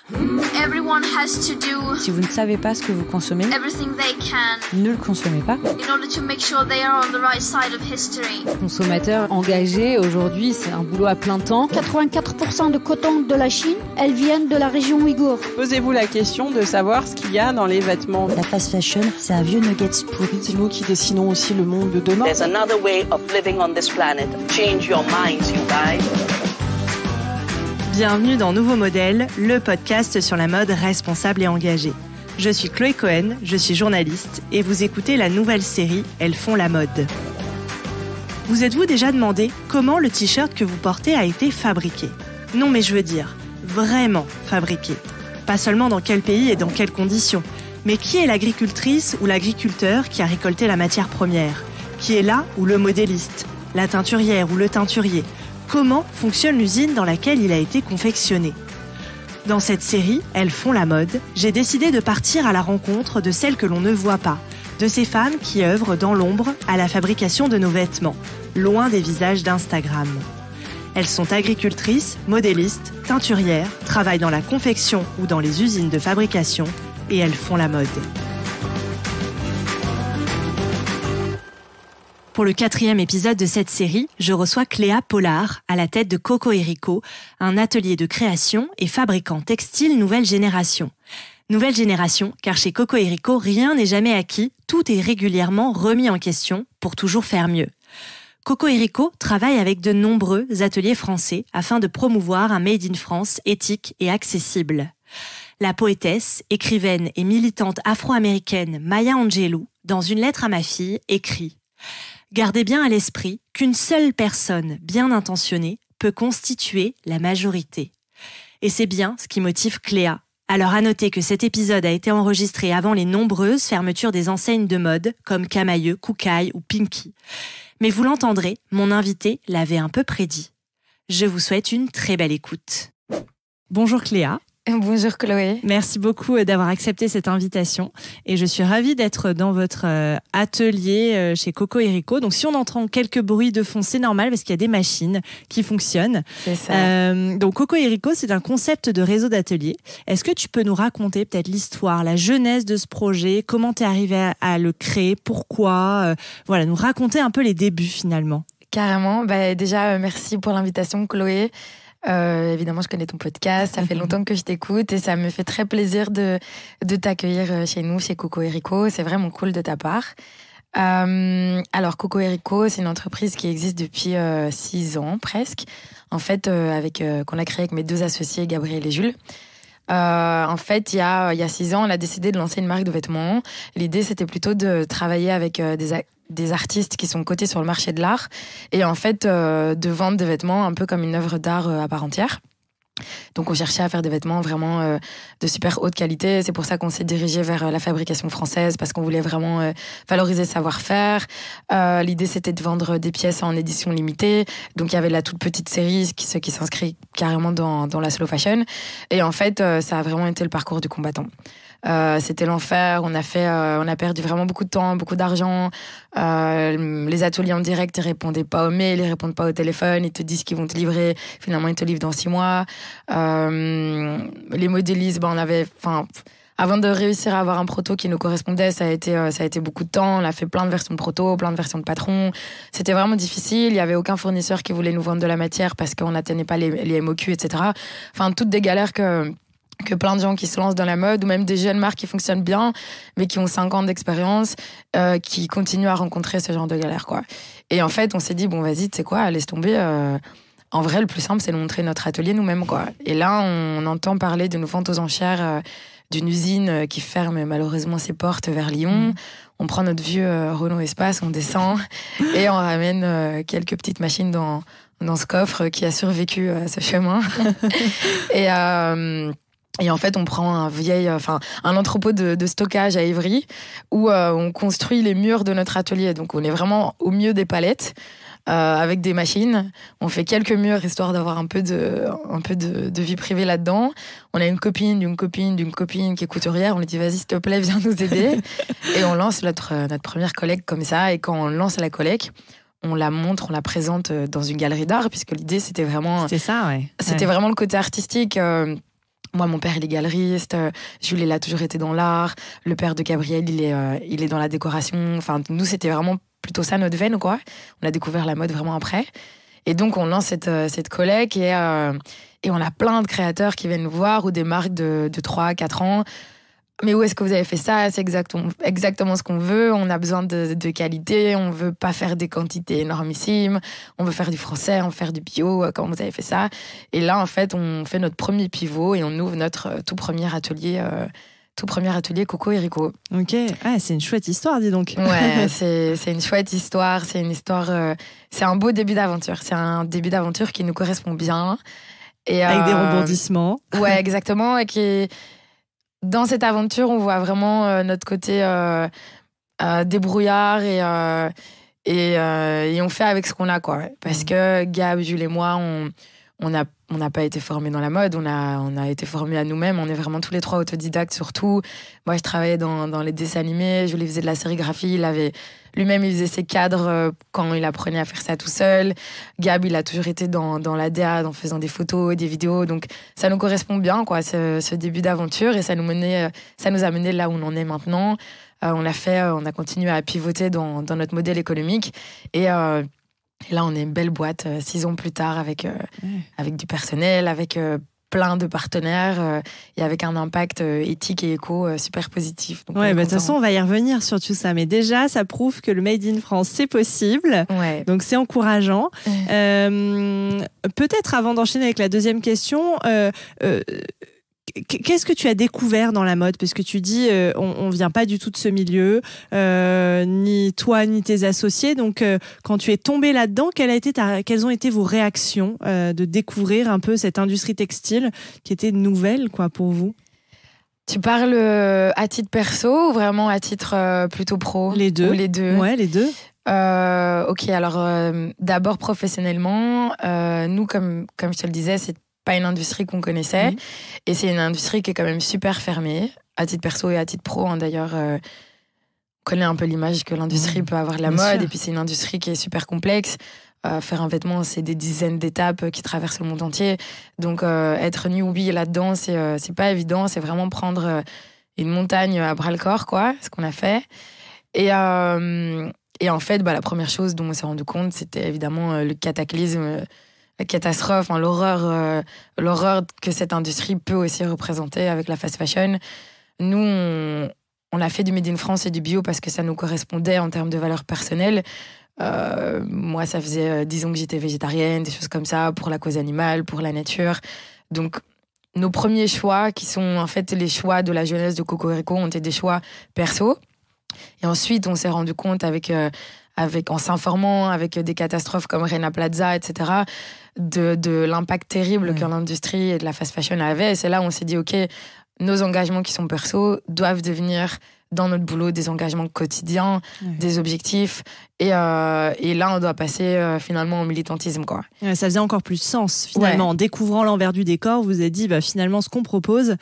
Everyone has to do Si vous ne savez pas ce que vous consommez, everything they can ne le consommez pas. in order to make sure they are on the right side of history. Consommateur engagé, aujourd'hui, c'est un boulot à plein temps. 84% de coton de la Chine, elles viennent de la région ouïghour. Posez-vous la question de savoir ce qu'il y a dans les vêtements. La fast fashion, c'est un vieux nuggets pourri. C'est nous qui dessinons aussi le monde de demain. There's another way of living on this planet. Change your minds, you guys. Bienvenue dans Nouveau Modèle, le podcast sur la mode responsable et engagée. Je suis Chloé Cohen, je suis journaliste et vous écoutez la nouvelle série Elles font la mode. Vous êtes-vous déjà demandé comment le t-shirt que vous portez a été fabriqué ? Non mais je veux dire, vraiment fabriqué. Pas seulement dans quel pays et dans quelles conditions, mais qui est l'agricultrice ou l'agriculteur qui a récolté la matière première ? Qui est là ou le modéliste ? La teinturière ou le teinturier ? Comment fonctionne l'usine dans laquelle il a été confectionné ? Dans cette série, Elles font la mode, j'ai décidé de partir à la rencontre de celles que l'on ne voit pas, de ces femmes qui œuvrent dans l'ombre à la fabrication de nos vêtements, loin des visages d'Instagram. Elles sont agricultrices, modélistes, teinturières, travaillent dans la confection ou dans les usines de fabrication, et elles font la mode. Pour le 4e épisode de cette série, je reçois Cléa Pollard, à la tête de Coco & Rico, un atelier de création et fabricant textile nouvelle génération. Nouvelle génération, car chez Coco & Rico, rien n'est jamais acquis, tout est régulièrement remis en question pour toujours faire mieux. Coco & Rico travaille avec de nombreux ateliers français afin de promouvoir un Made in France éthique et accessible. La poétesse, écrivaine et militante afro-américaine Maya Angelou, dans une lettre à ma fille, écrit « Gardez bien à l'esprit qu'une seule personne bien intentionnée peut constituer la majorité. » Et c'est bien ce qui motive Cléa. Alors à noter que cet épisode a été enregistré avant les nombreuses fermetures des enseignes de mode comme Camaïeu, Koukaï ou Pinky. Mais vous l'entendrez, mon invité l'avait un peu prédit. Je vous souhaite une très belle écoute. Bonjour Cléa. Bonjour Chloé. Merci beaucoup d'avoir accepté cette invitation et je suis ravie d'être dans votre atelier chez Coco & Rico. Donc si on entend quelques bruits de fond, c'est normal parce qu'il y a des machines qui fonctionnent. C'est ça. Donc Coco & Rico, c'est un concept de réseau d'ateliers. Est-ce que tu peux nous raconter peut-être l'histoire, la genèse de ce projet, comment tu es arrivée à le créer, pourquoi, voilà, nous raconter un peu les débuts finalement. Carrément. Déjà, merci pour l'invitation Chloé. Évidemment, je connais ton podcast, ça fait longtemps que je t'écoute et ça me fait très plaisir de t'accueillir chez nous, chez Coco & Rico. C'est vraiment cool de ta part. Alors, Coco & Rico, c'est une entreprise qui existe depuis 6 ans presque. En fait, qu'on a créé avec mes 2 associés, Gabriel et Jules. En fait, il y a 6 ans, on a décidé de lancer une marque de vêtements. L'idée, c'était plutôt de travailler avec des artistes qui sont cotés sur le marché de l'art et en fait de vendre des vêtements un peu comme une œuvre d'art à part entière. Donc on cherchait à faire des vêtements vraiment de super haute qualité. C'est pour ça qu'on s'est dirigé vers la fabrication française parce qu'on voulait vraiment valoriser le savoir-faire. L'idée c'était de vendre des pièces en édition limitée. Donc il y avait la toute petite série qui s'inscrit carrément dans la slow fashion. Et en fait ça a vraiment été le parcours du combattant. C'était l'enfer, on a perdu vraiment beaucoup de temps, beaucoup d'argent. Les ateliers en direct, ils répondaient pas aux mails, ils répondent pas au téléphone, ils te disent qu'ils vont te livrer, finalement ils te livrent dans 6 mois. Les modélistes, avant de réussir à avoir un proto qui nous correspondait, ça a été beaucoup de temps. On a fait plein de versions de proto, plein de versions de patron. C'était vraiment difficile. Il y avait aucun fournisseur qui voulait nous vendre de la matière parce qu'on n'atteignait pas les MOQ, etc. Enfin, toutes des galères que plein de gens qui se lancent dans la mode ou même des jeunes marques qui fonctionnent bien mais qui ont 5 ans d'expérience qui continuent à rencontrer ce genre de galères quoi. Et en fait on s'est dit bon vas-y tu sais quoi laisse tomber, en vrai le plus simple c'est de montrer notre atelier nous-mêmes quoi. Et là on entend parler d'une vente aux enchères d'une usine qui ferme malheureusement ses portes vers Lyon. On prend notre vieux Renault Espace, on descend et on ramène quelques petites machines dans ce coffre qui a survécu à ce chemin. Et en fait, on prend un entrepôt de stockage à Évry où on construit les murs de notre atelier. Donc, on est vraiment au milieu des palettes avec des machines. On fait quelques murs histoire d'avoir un peu de vie privée là-dedans. On a une copine d'une copine qui est couturière. On lui dit, vas-y, s'il te plaît, viens nous aider. Et on lance notre première collecte comme ça. Et quand on lance la collecte, on la montre, on la présente dans une galerie d'art, puisque l'idée, c'était vraiment... C'était ça, ouais. C'était vraiment le côté artistique... Moi, mon père, il est galeriste. Jules, il a toujours été dans l'art. Le père de Gabriel, il est dans la décoration. Enfin, nous, c'était vraiment plutôt ça notre veine, quoi. On a découvert la mode vraiment après. Et donc, on lance cette collecte et on a plein de créateurs qui viennent nous voir ou des marques de 3-4 ans. Mais où est-ce que vous avez fait ça? C'est exactement ce qu'on veut. On a besoin de qualité. On veut pas faire des quantités énormissimes. On veut faire du français, on veut faire du bio. Comment vous avez fait ça? Et là, en fait, on fait notre premier pivot et on ouvre notre tout premier atelier Coco et Rico. Ok, c'est une chouette histoire, dis donc. Ouais, c'est une chouette histoire. C'est une histoire. C'est un beau début d'aventure. C'est un début d'aventure qui nous correspond bien. Et, avec des rebondissements. Ouais, exactement. Et dans cette aventure, on voit vraiment notre côté débrouillard et on fait avec ce qu'on a, quoi. Parce que Gab, Jules et moi, on n'a pas été formés dans la mode, on a été formés à nous-mêmes. On est vraiment tous les trois autodidactes surtout. Moi, je travaillais dans les dessins animés, Jules faisait de la sérigraphie, lui-même, il faisait ses cadres quand il apprenait à faire ça tout seul. Gab, il a toujours été dans la DA, en faisant des photos, des vidéos. Donc, ça nous correspond bien, quoi, ce début d'aventure. Et ça nous a mené là où on en est maintenant. On a continué à pivoter dans notre modèle économique. Et là, on est une belle boîte, 6 ans plus tard, avec du personnel, avec plein de partenaires et avec un impact éthique et éco super positif. Donc, de toute façon, on va y revenir sur tout ça. Mais déjà, ça prouve que le Made in France, c'est possible. Ouais. Donc, c'est encourageant. Peut-être avant d'enchaîner avec la deuxième question, qu'est-ce que tu as découvert dans la mode? Parce que tu dis, on vient pas du tout de ce milieu, ni toi, ni tes associés. Donc, quand tu es tombé là-dedans, quelles ont été vos réactions de découvrir un peu cette industrie textile qui était nouvelle, quoi, pour vous? Tu parles à titre perso ou vraiment à titre plutôt pro? Les deux. Ou les deux? Ouais, les deux. Ok, alors d'abord professionnellement, nous, comme je te le disais, c'est pas une industrie qu'on connaissait. Et c'est une industrie qui est quand même super fermée, à titre perso et à titre pro. D'ailleurs, on connaît un peu l'image que l'industrie peut avoir de la mode. Sûr. Et puis, c'est une industrie qui est super complexe. Faire un vêtement, c'est des dizaines d'étapes qui traversent le monde entier. Donc, être newbie là-dedans, c'est pas évident. C'est vraiment prendre une montagne à bras-le-corps, quoi, ce qu'on a fait. Et en fait, la première chose dont on s'est rendu compte, c'était évidemment le cataclysme, la catastrophe, l'horreur que cette industrie peut aussi représenter avec la fast fashion. Nous, on a fait du Made in France et du bio parce que ça nous correspondait en termes de valeurs personnelles. Moi, ça faisait 10 ans que j'étais végétarienne, des choses comme ça, pour la cause animale, pour la nature. Donc, nos premiers choix, qui sont en fait les choix de la jeunesse de Coco et Rico, ont été des choix perso. Et ensuite, on s'est rendu compte en s'informant, avec des catastrophes comme Rana Plaza, etc., de l'impact terrible que l'industrie et de la fast fashion avait. Et c'est là où on s'est dit, OK, nos engagements qui sont perso doivent devenir, dans notre boulot, des engagements quotidiens, des objectifs. Et là, on doit passer finalement au militantisme, quoi. Ça faisait encore plus sens, finalement. En découvrant l'envers du décor, vous vous êtes dit, finalement, ce qu'on propose,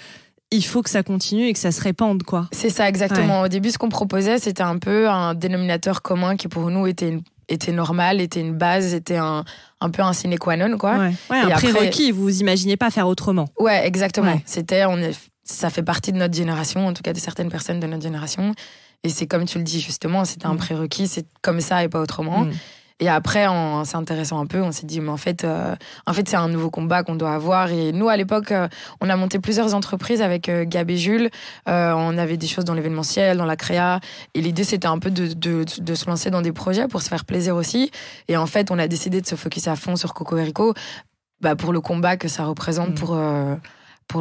il faut que ça continue et que ça se répande, quoi. C'est ça, exactement. Au début, ce qu'on proposait, c'était un peu un dénominateur commun qui, pour nous, était normal, était une base, était un peu un sine qua non, quoi. Un prérequis, vous vous imaginez pas faire autrement. Ouais, exactement. Ça fait partie de notre génération, en tout cas de certaines personnes de notre génération. Et c'est comme tu le dis, justement, c'était un prérequis, c'est comme ça et pas autrement. Et après, en s'intéressant un peu, on s'est dit, mais en fait, c'est un nouveau combat qu'on doit avoir. Et nous, à l'époque, on a monté plusieurs entreprises avec Gab et Jules. On avait des choses dans l'événementiel, dans la créa. Et l'idée, c'était un peu de se lancer dans des projets pour se faire plaisir aussi. Et en fait, on a décidé de se focus à fond sur Coco et Rico, pour le combat que ça représente pour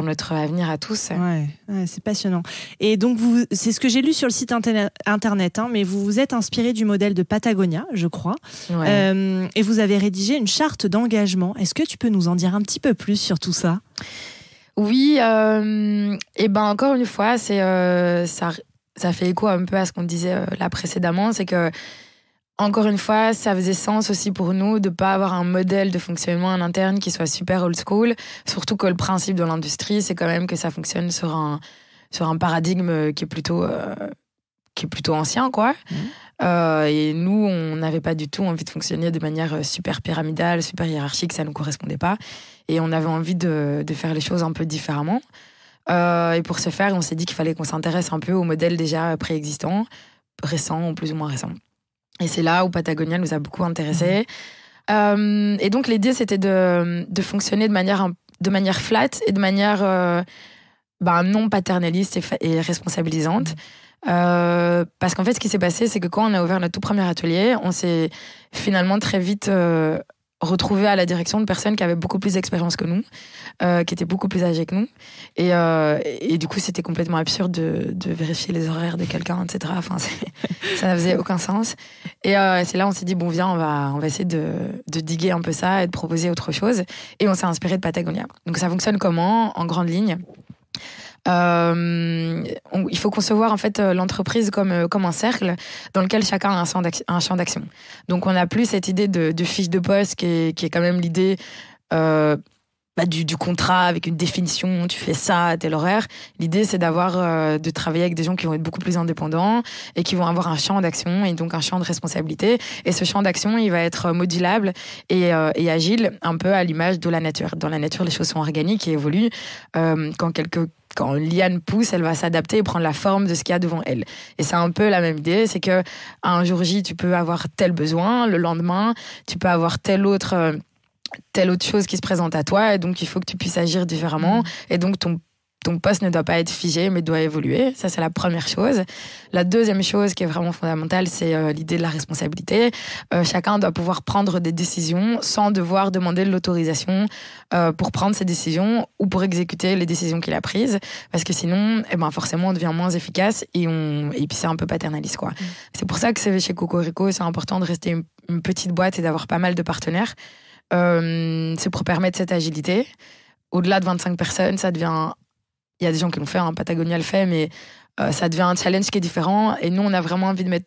notre avenir à tous. Ouais, c'est passionnant. Et donc, c'est ce que j'ai lu sur le site internet, mais vous vous êtes inspiré du modèle de Patagonia, je crois. Et vous avez rédigé une charte d'engagement. Est-ce que tu peux nous en dire un petit peu plus sur tout ça? Oui, encore une fois, ça fait écho un peu à ce qu'on disait là précédemment, c'est que encore une fois, ça faisait sens aussi pour nous de pas avoir un modèle de fonctionnement en interne qui soit super old school. Surtout que le principe de l'industrie, c'est quand même que ça fonctionne sur un paradigme qui est plutôt ancien, quoi. Et nous, on n'avait pas du tout envie de fonctionner de manière super pyramidale, super hiérarchique, ça ne nous correspondait pas. Et on avait envie de faire les choses un peu différemment. Et pour ce faire, on s'est dit qu'il fallait qu'on s'intéresse un peu aux modèles déjà préexistants, récents ou plus ou moins récents. Et c'est là où Patagonia nous a beaucoup intéressés. Et donc l'idée, c'était de fonctionner de manière flat et de manière non paternaliste et responsabilisante. Parce qu'en fait, ce qui s'est passé, c'est que quand on a ouvert notre tout premier atelier, on s'est finalement très vite retrouvé à la direction de personnes qui avaient beaucoup plus d'expérience que nous, qui étaient beaucoup plus âgées que nous. Et du coup, c'était complètement absurde de vérifier les horaires de quelqu'un, etc. Enfin, ça ne faisait aucun sens. Et c'est là on s'est dit, bon, viens, on va essayer de diguer un peu ça et de proposer autre chose. Et on s'est inspiré de Patagonia. Donc ça fonctionne comment, en grande ligne? Il faut concevoir en fait l'entreprise comme un cercle dans lequel chacun a un champ d'action. Donc on n'a plus cette idée de fiche de poste qui est quand même l'idée du contrat avec une définition, tu fais ça à tel horaire. L'idée c'est de travailler avec des gens qui vont être beaucoup plus indépendants et qui vont avoir un champ d'action et donc un champ de responsabilité. Et ce champ d'action, il va être modulable et agile, un peu à l'image de la nature. Dans la nature, les choses sont organiques et évoluent. Quand une liane pousse, elle va s'adapter et prendre la forme de ce qu'il y a devant elle. Et c'est un peu la même idée, c'est que un jour J, tu peux avoir tel besoin, le lendemain, tu peux avoir telle autre chose qui se présente à toi, et donc il faut que tu puisses agir différemment. Et donc ton poste ne doit pas être figé, mais doit évoluer. Ça, c'est la première chose. La deuxième chose qui est vraiment fondamentale, c'est l'idée de la responsabilité. Chacun doit pouvoir prendre des décisions sans devoir demander de l'autorisation pour prendre ses décisions ou pour exécuter les décisions qu'il a prises. Parce que sinon, forcément, on devient moins efficace et puis c'est un peu paternaliste, quoi. C'est pour ça que chez Cocorico, c'est important de rester une petite boîte et d'avoir pas mal de partenaires. C'est pour permettre cette agilité. Au-delà de 25 personnes, ça devient... Il y a des gens qui l'ont fait, Patagonia le fait, mais ça devient un challenge qui est différent. Et nous, on a vraiment envie de mettre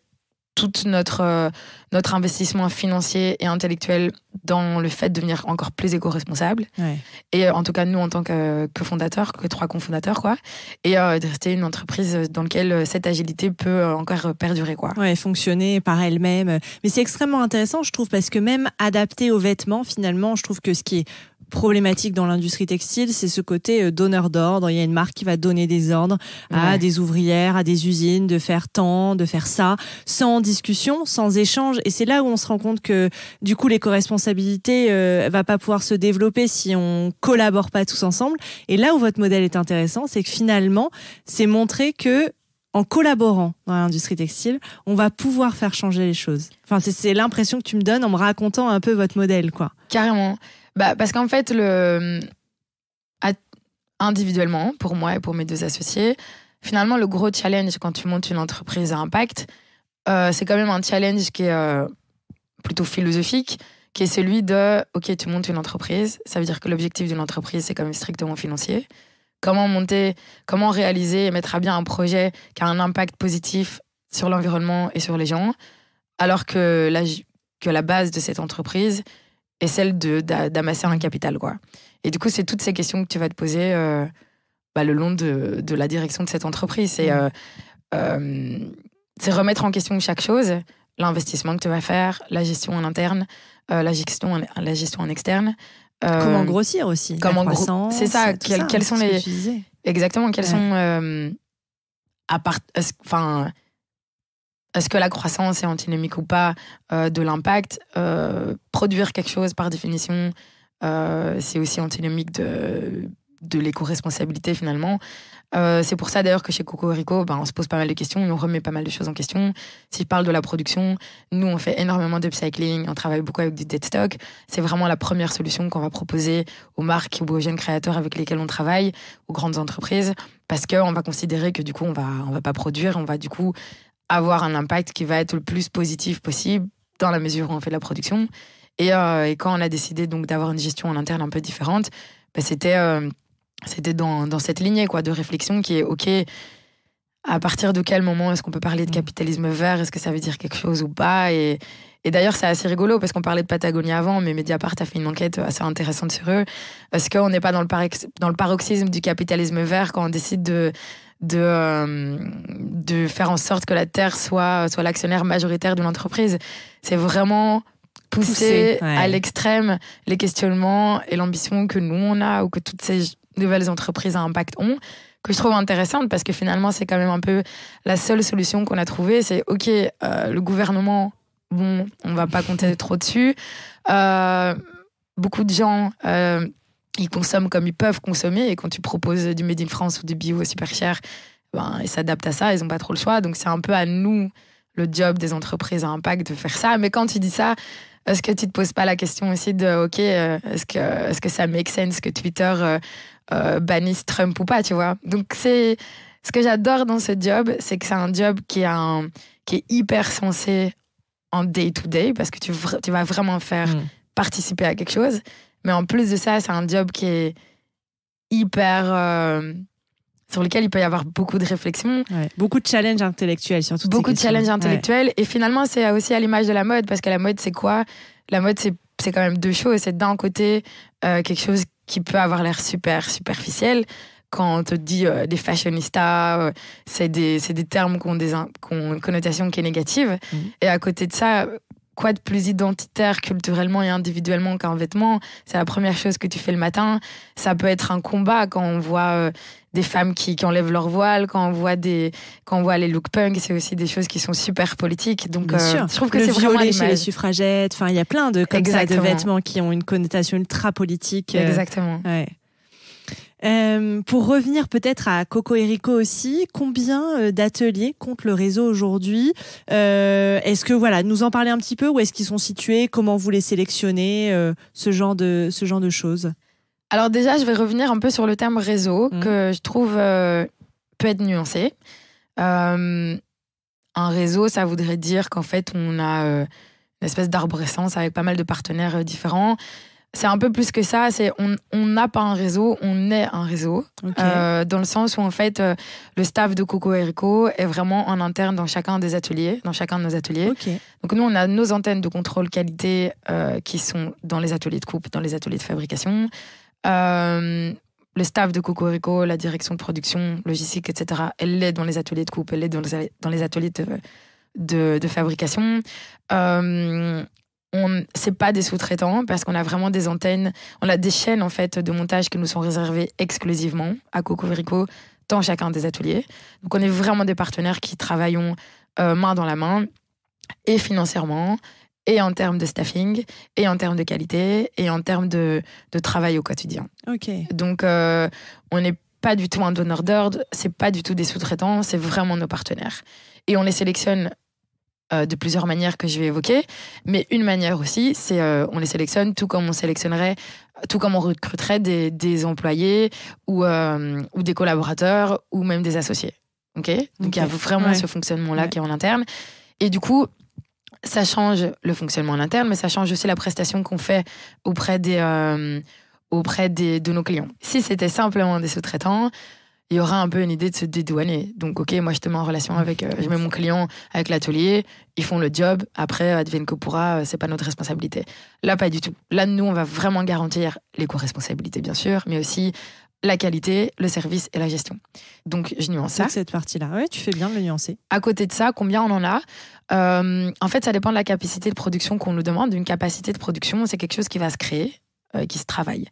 tout notre investissement financier et intellectuel dans le fait de devenir encore plus éco-responsable. Ouais. Et en tout cas, nous, en tant que fondateurs, que 3 cofondateurs, quoi. Et de rester une entreprise dans laquelle cette agilité peut encore perdurer, quoi. Ouais, fonctionner par elle-même. Mais c'est extrêmement intéressant, je trouve, parce que même adapté aux vêtements, finalement, je trouve que ce qui est problématique dans l'industrie textile, c'est ce côté donneur d'ordre. Il y a une marque qui va donner des ordres à des ouvrières, à des usines, de faire tant, de faire ça, sans discussion, sans échange. Et c'est là où on se rend compte que, du coup, l'éco-responsabilité va pas pouvoir se développer si on collabore pas tous ensemble. Et là où votre modèle est intéressant, c'est que finalement, c'est montrer que en collaborant dans l'industrie textile, on va pouvoir faire changer les choses. Enfin, c'est l'impression que tu me donnes en me racontant un peu votre modèle, quoi. Carrément. Parce qu'en fait, individuellement, pour moi et pour mes 2 associés, finalement, le gros challenge quand tu montes une entreprise à impact, c'est quand même un challenge qui est plutôt philosophique, qui est celui de, ok, tu montes une entreprise, ça veut dire que l'objectif d'une entreprise, c'est quand même strictement financier. Comment réaliser et mettre à bien un projet qui a un impact positif sur l'environnement et sur les gens, alors que la base de cette entreprise est celle d'amasser un capital, quoi. Et du coup, c'est toutes ces questions que tu vas te poser le long de la direction de cette entreprise. C'est remettre en question chaque chose, l'investissement que tu vas faire, la gestion en interne, la gestion en externe. Comment grossir aussi. Comment croissance. C'est ça. Quels sont les... Exactement. Quels sont... Est-ce que la croissance est antinomique ou pas de l'impact? Produire quelque chose, par définition, c'est aussi antinomique de l'éco-responsabilité, finalement. C'est pour ça, d'ailleurs, que chez Cocorico, on se pose pas mal de questions et on remet pas mal de choses en question. Si je parle de la production, nous, on fait énormément d'upcycling, on travaille beaucoup avec du dead stock. C'est vraiment la première solution qu'on va proposer aux marques ou aux jeunes créateurs avec lesquels on travaille, aux grandes entreprises, parce qu'on va considérer que, du coup, on va pas produire, on va, du coup, avoir un impact qui va être le plus positif possible dans la mesure où on fait de la production. Et quand on a décidé donc d'avoir une gestion en interne un peu différente, c'était dans cette lignée, quoi, de réflexion qui est ok, à partir de quel moment est-ce qu'on peut parler de capitalisme vert, est-ce que ça veut dire quelque chose ou pas, et d'ailleurs c'est assez rigolo parce qu'on parlait de Patagonia avant, mais Mediapart a fait une enquête assez intéressante sur eux. Est-ce qu'on n'est pas dans le paroxysme du capitalisme vert quand on décide de faire en sorte que la terre soit l'actionnaire majoritaire de l'entreprise. C'est vraiment pousser à l'extrême les questionnements et l'ambition que nous on a ou que toutes ces nouvelles entreprises à impact ont, que je trouve intéressante parce que finalement c'est quand même un peu la seule solution qu'on a trouvée. C'est ok, le gouvernement, bon, on va pas compter trop dessus. Beaucoup de gens ils consomment comme ils peuvent consommer, et quand tu proposes du Made in France ou du bio super cher, ben, ils s'adaptent à ça, ils n'ont pas trop le choix. Donc c'est un peu à nous, le job des entreprises à impact, de faire ça. Mais quand tu dis ça, est-ce que tu te poses pas la question aussi de ok, est-ce que ça make sense que Twitter bannisse Trump ou pas, tu vois? Donc c'est ce que j'adore dans ce job, c'est que c'est un job qui est hyper sensé en day to day, parce que tu vas vraiment faire participer à quelque chose. Mais en plus de ça, c'est un job qui est hyper sur lequel il peut y avoir beaucoup de réflexions. Ouais. Beaucoup de challenges intellectuels sur toutes beaucoup ces de challenges intellectuels. Ouais. Et finalement, c'est aussi à l'image de la mode, parce que la mode, c'est quoi? La mode, c'est quand même deux choses. C'est d'un côté quelque chose qui peut avoir l'air super superficiel. Quand on te dit des fashionistas, c'est des termes qui ont une connotation qui est négative. Et à côté de ça, quoi de plus identitaire culturellement et individuellement qu'un vêtement? C'est la première chose que tu fais le matin. Ça peut être un combat quand on voit des femmes qui enlèvent leur voile, quand on voit les looks punk. C'est aussi des choses qui sont super politiques. Donc je trouve que c'est vraiment violet chez les suffragettes. Enfin, il y a plein de de vêtements qui ont une connotation ultra politique. Exactement. Ouais. Pour revenir peut-être à Coco Rico aussi, combien d'ateliers compte le réseau aujourd'hui? Est-ce que nous en parler un petit peu, où est-ce qu'ils sont situés, comment vous les sélectionnez, ce genre de choses? Alors déjà, je vais revenir un peu sur le terme réseau que je trouve peut être nuancé. Un réseau, ça voudrait dire qu'en fait on a une espèce d'arborescence avec pas mal de partenaires différents. C'est un peu plus que ça, on n'a pas un réseau, on est un réseau. Okay. Dans le sens où en fait le staff de Coco Rico est vraiment en interne dans chacun de nos ateliers. Okay. Donc nous on a nos antennes de contrôle qualité qui sont dans les ateliers de coupe, dans les ateliers de fabrication. Le staff de Coco Rico, la direction de production, logistique, etc. Elle est dans les ateliers de coupe, elle est dans les ateliers de fabrication. C'est pas des sous-traitants, parce qu'on a vraiment des antennes, on a des chaînes en fait de montage qui nous sont réservées exclusivement à Coco Rico dans chacun des ateliers. Donc on est vraiment des partenaires qui travaillons main dans la main, et financièrement, et en termes de staffing, et en termes de qualité, et en termes de travail au quotidien. Okay. Donc on n'est pas du tout un donneur d'ordre, c'est pas du tout des sous-traitants, c'est vraiment nos partenaires. Et on les sélectionne de plusieurs manières que je vais évoquer, mais une manière aussi, c'est on les sélectionne tout comme on recruterait des employés ou des collaborateurs ou même des associés. Okay. Donc il y a vraiment ce fonctionnement-là qui est en interne. Et du coup, ça change le fonctionnement en interne, mais ça change aussi la prestation qu'on fait auprès de nos clients. Si c'était simplement des sous-traitants, il y aura un peu une idée de se dédouaner. Donc, ok, moi, je te mets en relation avec, je mets mon client avec l'atelier, ils font le job, après, advienne que pourra, c'est pas notre responsabilité. Là, pas du tout. Là, nous, on va vraiment garantir l'éco-responsabilité, bien sûr, mais aussi la qualité, le service et la gestion. Donc, je nuance ça. Cette partie-là, ouais, tu fais bien de le nuancer. À côté de ça, combien on en a? En fait, ça dépend de la capacité de production qu'on nous demande. Une capacité de production, c'est quelque chose qui va se créer, qui se travaille.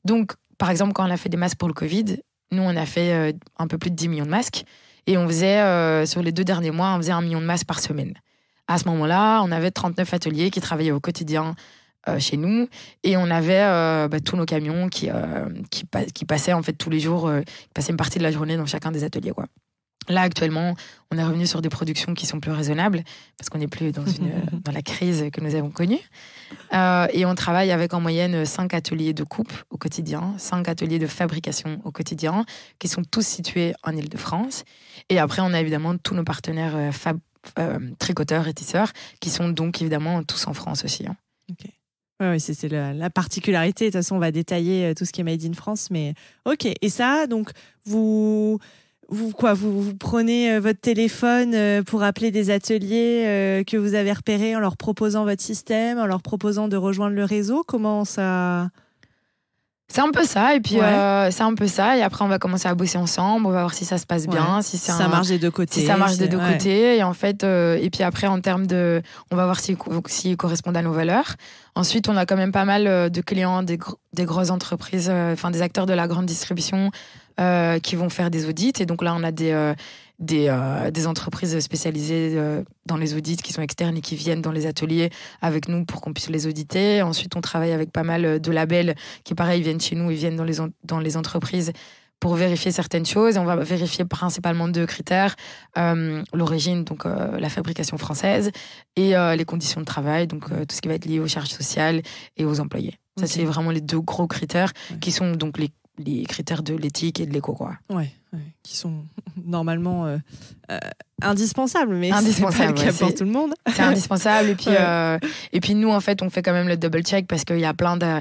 Donc, par exemple, quand on a fait des masques pour le Covid, nous, on a fait un peu plus de 10 millions de masques, et on faisait, sur les 2 derniers mois, on faisait 1 million de masques par semaine. À ce moment-là, on avait 39 ateliers qui travaillaient au quotidien chez nous, et on avait tous nos camions qui passaient en fait tous les jours, qui passaient une partie de la journée dans chacun des ateliers, quoi. Là, actuellement, on est revenu sur des productions qui sont plus raisonnables, parce qu'on n'est plus dans la crise que nous avons connue. Et on travaille avec en moyenne 5 ateliers de coupe au quotidien, 5 ateliers de fabrication au quotidien, qui sont tous situés en Île-de-France. Et après, on a évidemment tous nos partenaires tricoteurs et tisseurs, qui sont donc évidemment tous en France aussi. Hein. Ok. Oui, c'est la particularité. De toute façon, on va détailler tout ce qui est made in France. Mais ok. Et ça, donc, vous prenez votre téléphone pour appeler des ateliers que vous avez repérés en leur proposant votre système, en leur proposant de rejoindre le réseau. Comment ça C'est un peu ça, et puis Ouais. c'est un peu ça, et après on va commencer à bosser ensemble, on va voir si ça se passe bien, Ouais. si Ça marche des deux côtés. si ça marche des deux Ouais. côtés, et en fait, et puis après en termes de, on va voir s'ils correspondent à nos valeurs. Ensuite, on a quand même pas mal de clients, des grosses entreprises, enfin des acteurs de la grande distribution qui vont faire des audits, et donc là on a des entreprises spécialisées dans les audits qui sont externes et qui viennent dans les ateliers avec nous pour qu'on puisse les auditer. Ensuite, on travaille avec pas mal de labels qui, pareil, viennent chez nous, ils viennent dans les entreprises pour vérifier certaines choses. Et on va vérifier principalement 2 critères, l'origine, donc la fabrication française, et les conditions de travail, donc tout ce qui va être lié aux charges sociales et aux employés. Ça, c'est vraiment les 2 gros critères qui sont donc les critères de l'éthique et de l'éco, quoi. Ouais, qui sont normalement indispensables, mais Indispensable, c'est pas le cas ouais, pour tout le monde. C'est indispensable. Et puis, Ouais. et puis nous, en fait, on fait quand même le double check parce qu'il y a plein de...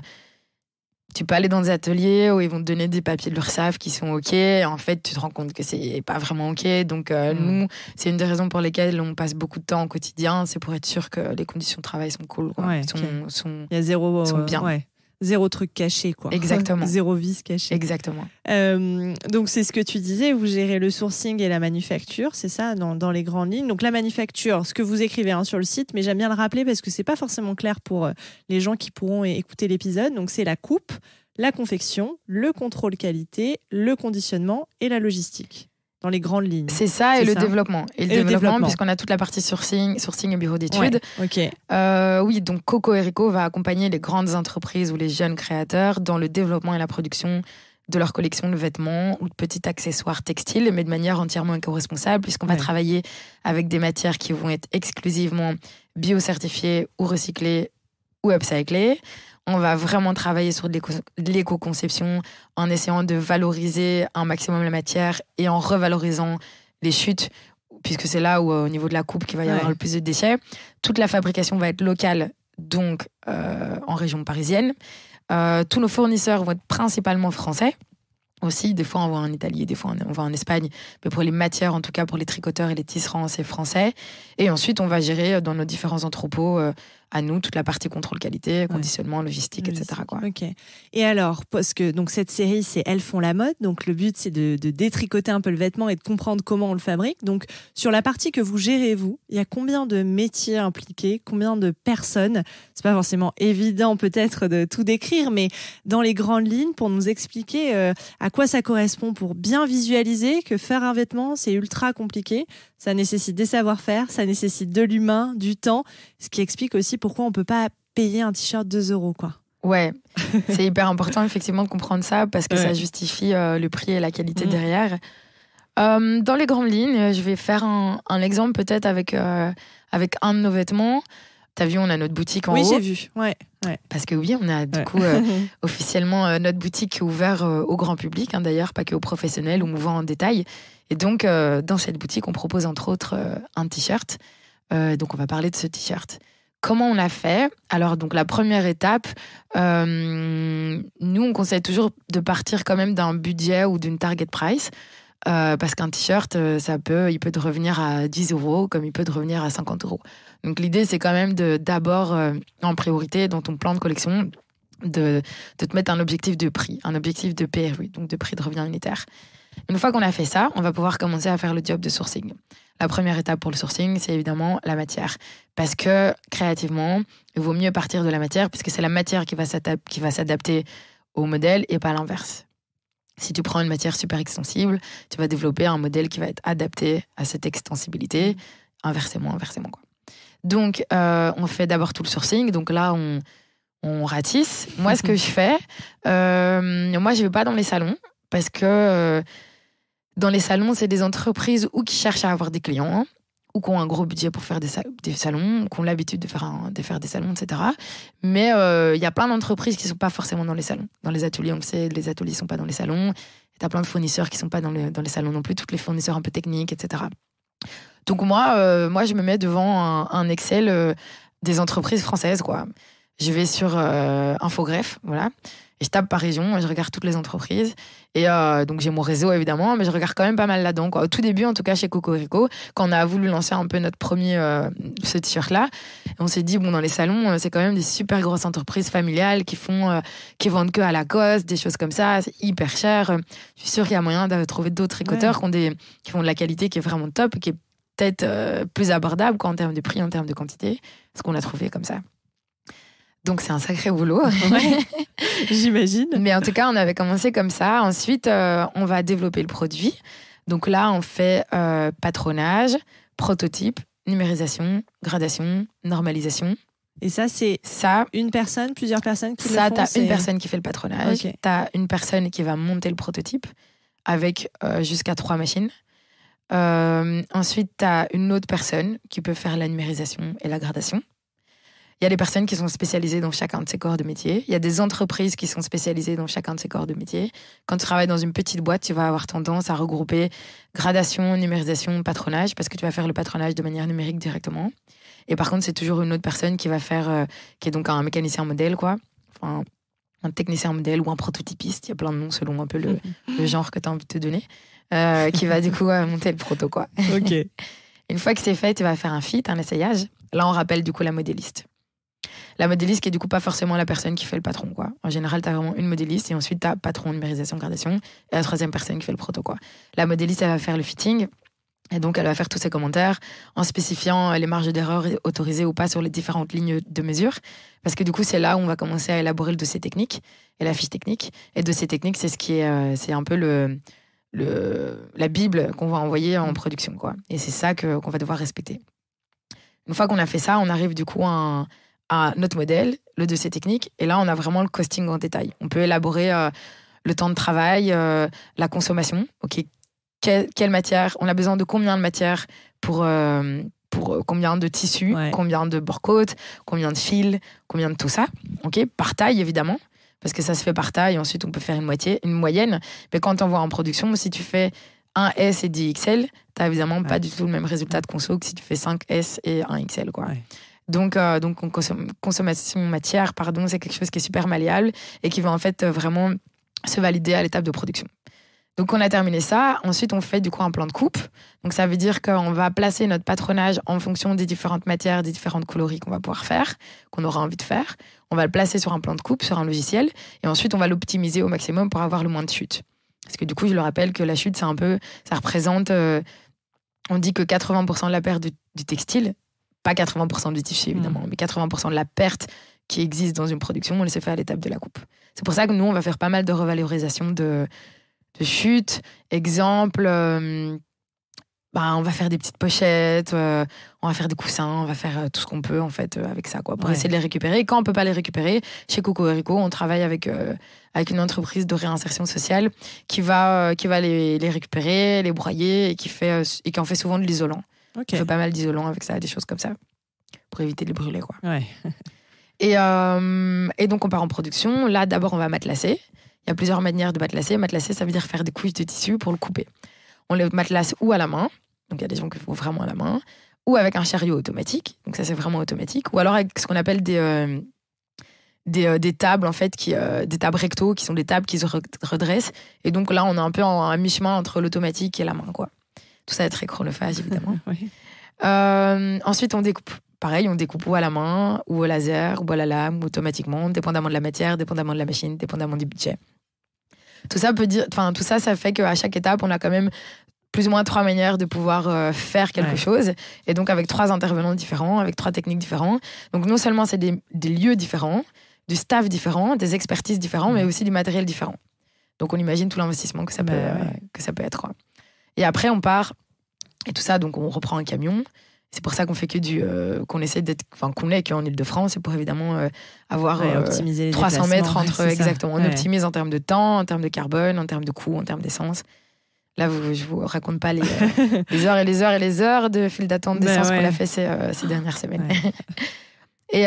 Tu peux aller dans des ateliers où ils vont te donner des papiers de l'URSSAF qui sont OK. Et en fait, tu te rends compte que c'est pas vraiment OK. Donc, nous, c'est une des raisons pour lesquelles on passe beaucoup de temps au quotidien. C'est pour être sûr que les conditions de travail sont cool, quoi. Ouais, sont Il y a zéro, sont bien. ouais. Zéro truc caché, quoi. Exactement. Zéro vice caché. Exactement. Donc, c'est ce que tu disais, vous gérez le sourcing et la manufacture, c'est ça, dans les grandes lignes. Donc, la manufacture, ce que vous écrivez sur le site, mais j'aime bien le rappeler parce que c'est pas forcément clair pour les gens qui pourront écouter l'épisode. Donc, c'est la coupe, la confection, le contrôle qualité, le conditionnement et la logistique. Dans les grandes lignes. C'est ça, et C'est le ça. développement. Et le développement, puisqu'on a toute la partie sourcing et bureau d'études. Ouais, ok. Oui, donc Coco Rico va accompagner les grandes entreprises ou les jeunes créateurs dans le développement et la production de leur collection de vêtements ou de petits accessoires textiles, mais de manière entièrement éco-responsable, puisqu'on va travailler avec des matières qui vont être exclusivement bio-certifiées ou recyclées ou upcyclées. On va vraiment travailler sur de l'éco-conception en essayant de valoriser un maximum la matière et en revalorisant les chutes, puisque c'est là où, au niveau de la coupe, qu'il va y avoir le plus de déchets. Toute la fabrication va être locale, donc en région parisienne. Tous nos fournisseurs vont être principalement français. Aussi, des fois on va en Italie, des fois on va en Espagne, mais pour les matières, en tout cas pour les tricoteurs et les tisserands, c'est français. Et ensuite, on va gérer dans nos différents entrepôts à nous toute la partie contrôle qualité, conditionnement, logistique, etc. quoi. Ok. Et alors, parce que donc cette série, c'est Elles font la mode, donc le but c'est de détricoter un peu le vêtement et de comprendre comment on le fabrique. Donc sur la partie que vous gérez vous, il y a combien de métiers impliqués, combien de personnes? C'est pas forcément évident peut-être de tout décrire, mais dans les grandes lignes pour nous expliquer à quoi ça correspond, pour bien visualiser que faire un vêtement c'est ultra compliqué. Ça nécessite des savoir-faire, ça nécessite de l'humain, du temps, ce qui explique aussi pourquoi on peut pas payer un t-shirt 2 €, quoi. Ouais, c'est hyper important effectivement de comprendre ça parce que ça justifie le prix et la qualité derrière. Dans les grandes lignes, je vais faire un exemple peut-être avec un de nos vêtements. T'as vu, on a notre boutique en haut. Oui, j'ai vu. Ouais. Parce que oui, on a du coup officiellement notre boutique qui est ouverte au grand public, d'ailleurs, pas que aux professionnels ou mouvant en détail. Et donc, dans cette boutique, on propose entre autres un t-shirt. Donc, on va parler de ce t-shirt. Comment on a fait? Alors, donc, la première étape, nous, on conseille toujours de partir quand même d'un budget ou d'une target price. Parce qu'un t-shirt, il peut te revenir à 10 € comme il peut te revenir à 50 €. Donc l'idée, c'est quand même d'abord, en priorité, dans ton plan de collection, de te mettre un objectif de prix, un objectif de PRU, donc de prix de revient unitaire. Une fois qu'on a fait ça, on va pouvoir commencer à faire le job de sourcing. La première étape pour le sourcing, c'est évidemment la matière. Parce que créativement, il vaut mieux partir de la matière, puisque c'est la matière qui va s'adapter au modèle et pas l'inverse. Si tu prends une matière super extensible, tu vas développer un modèle qui va être adapté à cette extensibilité, inversement, quoi. Donc, on fait d'abord tout le sourcing. Donc là, on ratisse. Moi, ce que je fais, moi, je vais pas dans les salons parce que dans les salons, c'est des entreprises ou qui cherchent à avoir des clients ou qui ont un gros budget pour faire des salons, qui ont l'habitude de faire des salons, etc. Mais il y a plein d'entreprises qui ne sont pas forcément dans les salons. Dans les ateliers, on le sait, les ateliers ne sont pas dans les salons. Tu as plein de fournisseurs qui ne sont pas dans les salons non plus, tous les fournisseurs un peu techniques, etc. Donc moi, je me mets devant un Excel des entreprises françaises, quoi. Je vais sur Infogreffe, voilà. Et je tape par région et je regarde toutes les entreprises. Et donc, j'ai mon réseau, évidemment, mais je regarde quand même pas mal là-dedans, quoi. Au tout début, en tout cas, chez Cocorico, quand on a voulu lancer un peu notre premier ce t-shirt-là, on s'est dit, bon, dans les salons, c'est quand même des super grosses entreprises familiales qui vendent que à Lacoste, des choses comme ça. C'est hyper cher. Je suis sûre qu'il y a moyen de trouver d'autres tricoteurs qui font de la qualité qui est vraiment top, qui est peut-être plus abordable, quoi, en termes de prix, en termes de quantité. Ce qu'on a trouvé comme ça. Donc, c'est un sacré boulot. Ouais, j'imagine. Mais en tout cas, on avait commencé comme ça. Ensuite, on va développer le produit. Donc là, on fait patronage, prototype, numérisation, gradation, normalisation. Et ça, c'est une personne, plusieurs personnes qui le font? Ça, t'as une personne qui fait le patronage. Okay. T'as une personne qui va monter le prototype avec jusqu'à 3 machines. Ensuite, t'as une autre personne qui peut faire la numérisation et la gradation. Il y a des personnes qui sont spécialisées dans chacun de ces corps de métier. Il y a des entreprises qui sont spécialisées dans chacun de ces corps de métier. Quand tu travailles dans une petite boîte, tu vas avoir tendance à regrouper gradation, numérisation, patronage, parce que tu vas faire le patronage de manière numérique directement. Et par contre, c'est toujours une autre personne qui va faire, qui est donc un mécanicien modèle, quoi. Enfin, un technicien modèle ou un prototypiste. Il y a plein de noms selon un peu le genre que tu as envie de te donner, qui va du coup monter le proto, quoi. Ok. Une fois que c'est fait, tu vas faire un fit, un essayage. Là, on rappelle du coup la modéliste. La modéliste qui est du coup pas forcément la personne qui fait le patron, quoi. En général, t'as vraiment une modéliste et ensuite t'as patron, numérisation, gradation et la troisième personne qui fait le proto, quoi. La modéliste, elle va faire le fitting et donc elle va faire tous ses commentaires en spécifiant les marges d'erreur autorisées ou pas sur les différentes lignes de mesure, parce que du coup c'est là où on va commencer à élaborer le dossier technique et la fiche technique. Et le dossier technique, c'est ce qui est, c'est un peu la bible qu'on va envoyer en production, quoi. Et c'est ça qu'on va devoir respecter. Une fois qu'on a fait ça, on arrive du coup à notre modèle, le dossier technique, et là on a vraiment le costing en détail. On peut élaborer le temps de travail, la consommation. Ok, quelle matière, on a besoin de combien de matière pour combien de tissus, combien de bore-coat, combien de fils, combien de tout ça. Ok, par taille évidemment, parce que ça se fait par taille. Ensuite on peut faire une moyenne. Mais quand on voit en production, si tu fais un S et 10 XL, t'as évidemment pas du tout le même résultat de conso que si tu fais 5 S et 1 XL, quoi. Ouais. Donc consommation matière, c'est quelque chose qui est super malléable et qui va en fait vraiment se valider à l'étape de production. Donc on a terminé ça. Ensuite, on fait du coup un plan de coupe. Donc ça veut dire qu'on va placer notre patronage en fonction des différentes matières, des différentes coloris qu'on va pouvoir faire, qu'on aura envie de faire. On va le placer sur un plan de coupe, sur un logiciel, et ensuite on va l'optimiser au maximum pour avoir le moins de chutes. Parce que du coup, je le rappelle que la chute, ça représente, on dit que 80% de la perte du textile, pas 80% du tissu évidemment, mais 80% de la perte qui existe dans une production, on le fait à l'étape de la coupe. C'est pour ça que nous, on va faire pas mal de revalorisation de chutes. Exemple, on va faire des petites pochettes, on va faire des coussins, on va faire tout ce qu'on peut en fait avec ça, quoi, pour essayer de les récupérer. Et quand on peut pas les récupérer, chez Cocorico, on travaille avec une entreprise de réinsertion sociale qui va les récupérer, les broyer et qui en fait souvent de l'isolant. Okay. On fait pas mal d'isolant avec ça, des choses comme ça, pour éviter de les brûler, quoi. Ouais. Et donc on part en production. Là, d'abord, on va matelacer. Il y a plusieurs manières de matelacer. Matelacer, ça veut dire faire des couches de tissu pour le couper. On les matelasse ou à la main, donc il y a des gens qui font vraiment à la main, ou avec un chariot automatique, donc ça c'est vraiment automatique, ou alors avec ce qu'on appelle des tables en fait, des tables recto, qui sont des tables qui se redressent. Et donc là, on est un peu à mi-chemin entre l'automatique et la main, quoi. Tout ça est très chronophage, évidemment. Oui. Ensuite, on découpe. Pareil, on découpe ou à la main, ou au laser, ou à la lame, ou automatiquement, dépendamment de la matière, dépendamment de la machine, dépendamment du budget. Tout ça ça fait qu'à chaque étape, on a quand même plus ou moins 3 manières de pouvoir faire quelque chose. Et donc, avec 3 intervenants différents, avec 3 techniques différentes. Donc, non seulement c'est des lieux différents, du staff différent, des expertises différentes, mais aussi du matériel différent. Donc, on imagine tout l'investissement que ça peut être, quoi. Et après, on part. Et tout ça, donc, on reprend un camion. C'est pour ça qu'on fait que qu'on essaie d'être, qu'on est qu'en Île-de-France, c'est pour évidemment avoir optimiser les 300 mètres entre, exactement. On optimise en termes de temps, en termes de carbone, en termes de coût, en termes d'essence. Là, je vous raconte pas les heures et les heures et les heures de file d'attente d'essence qu'on a fait ces dernières semaines. Ouais. Et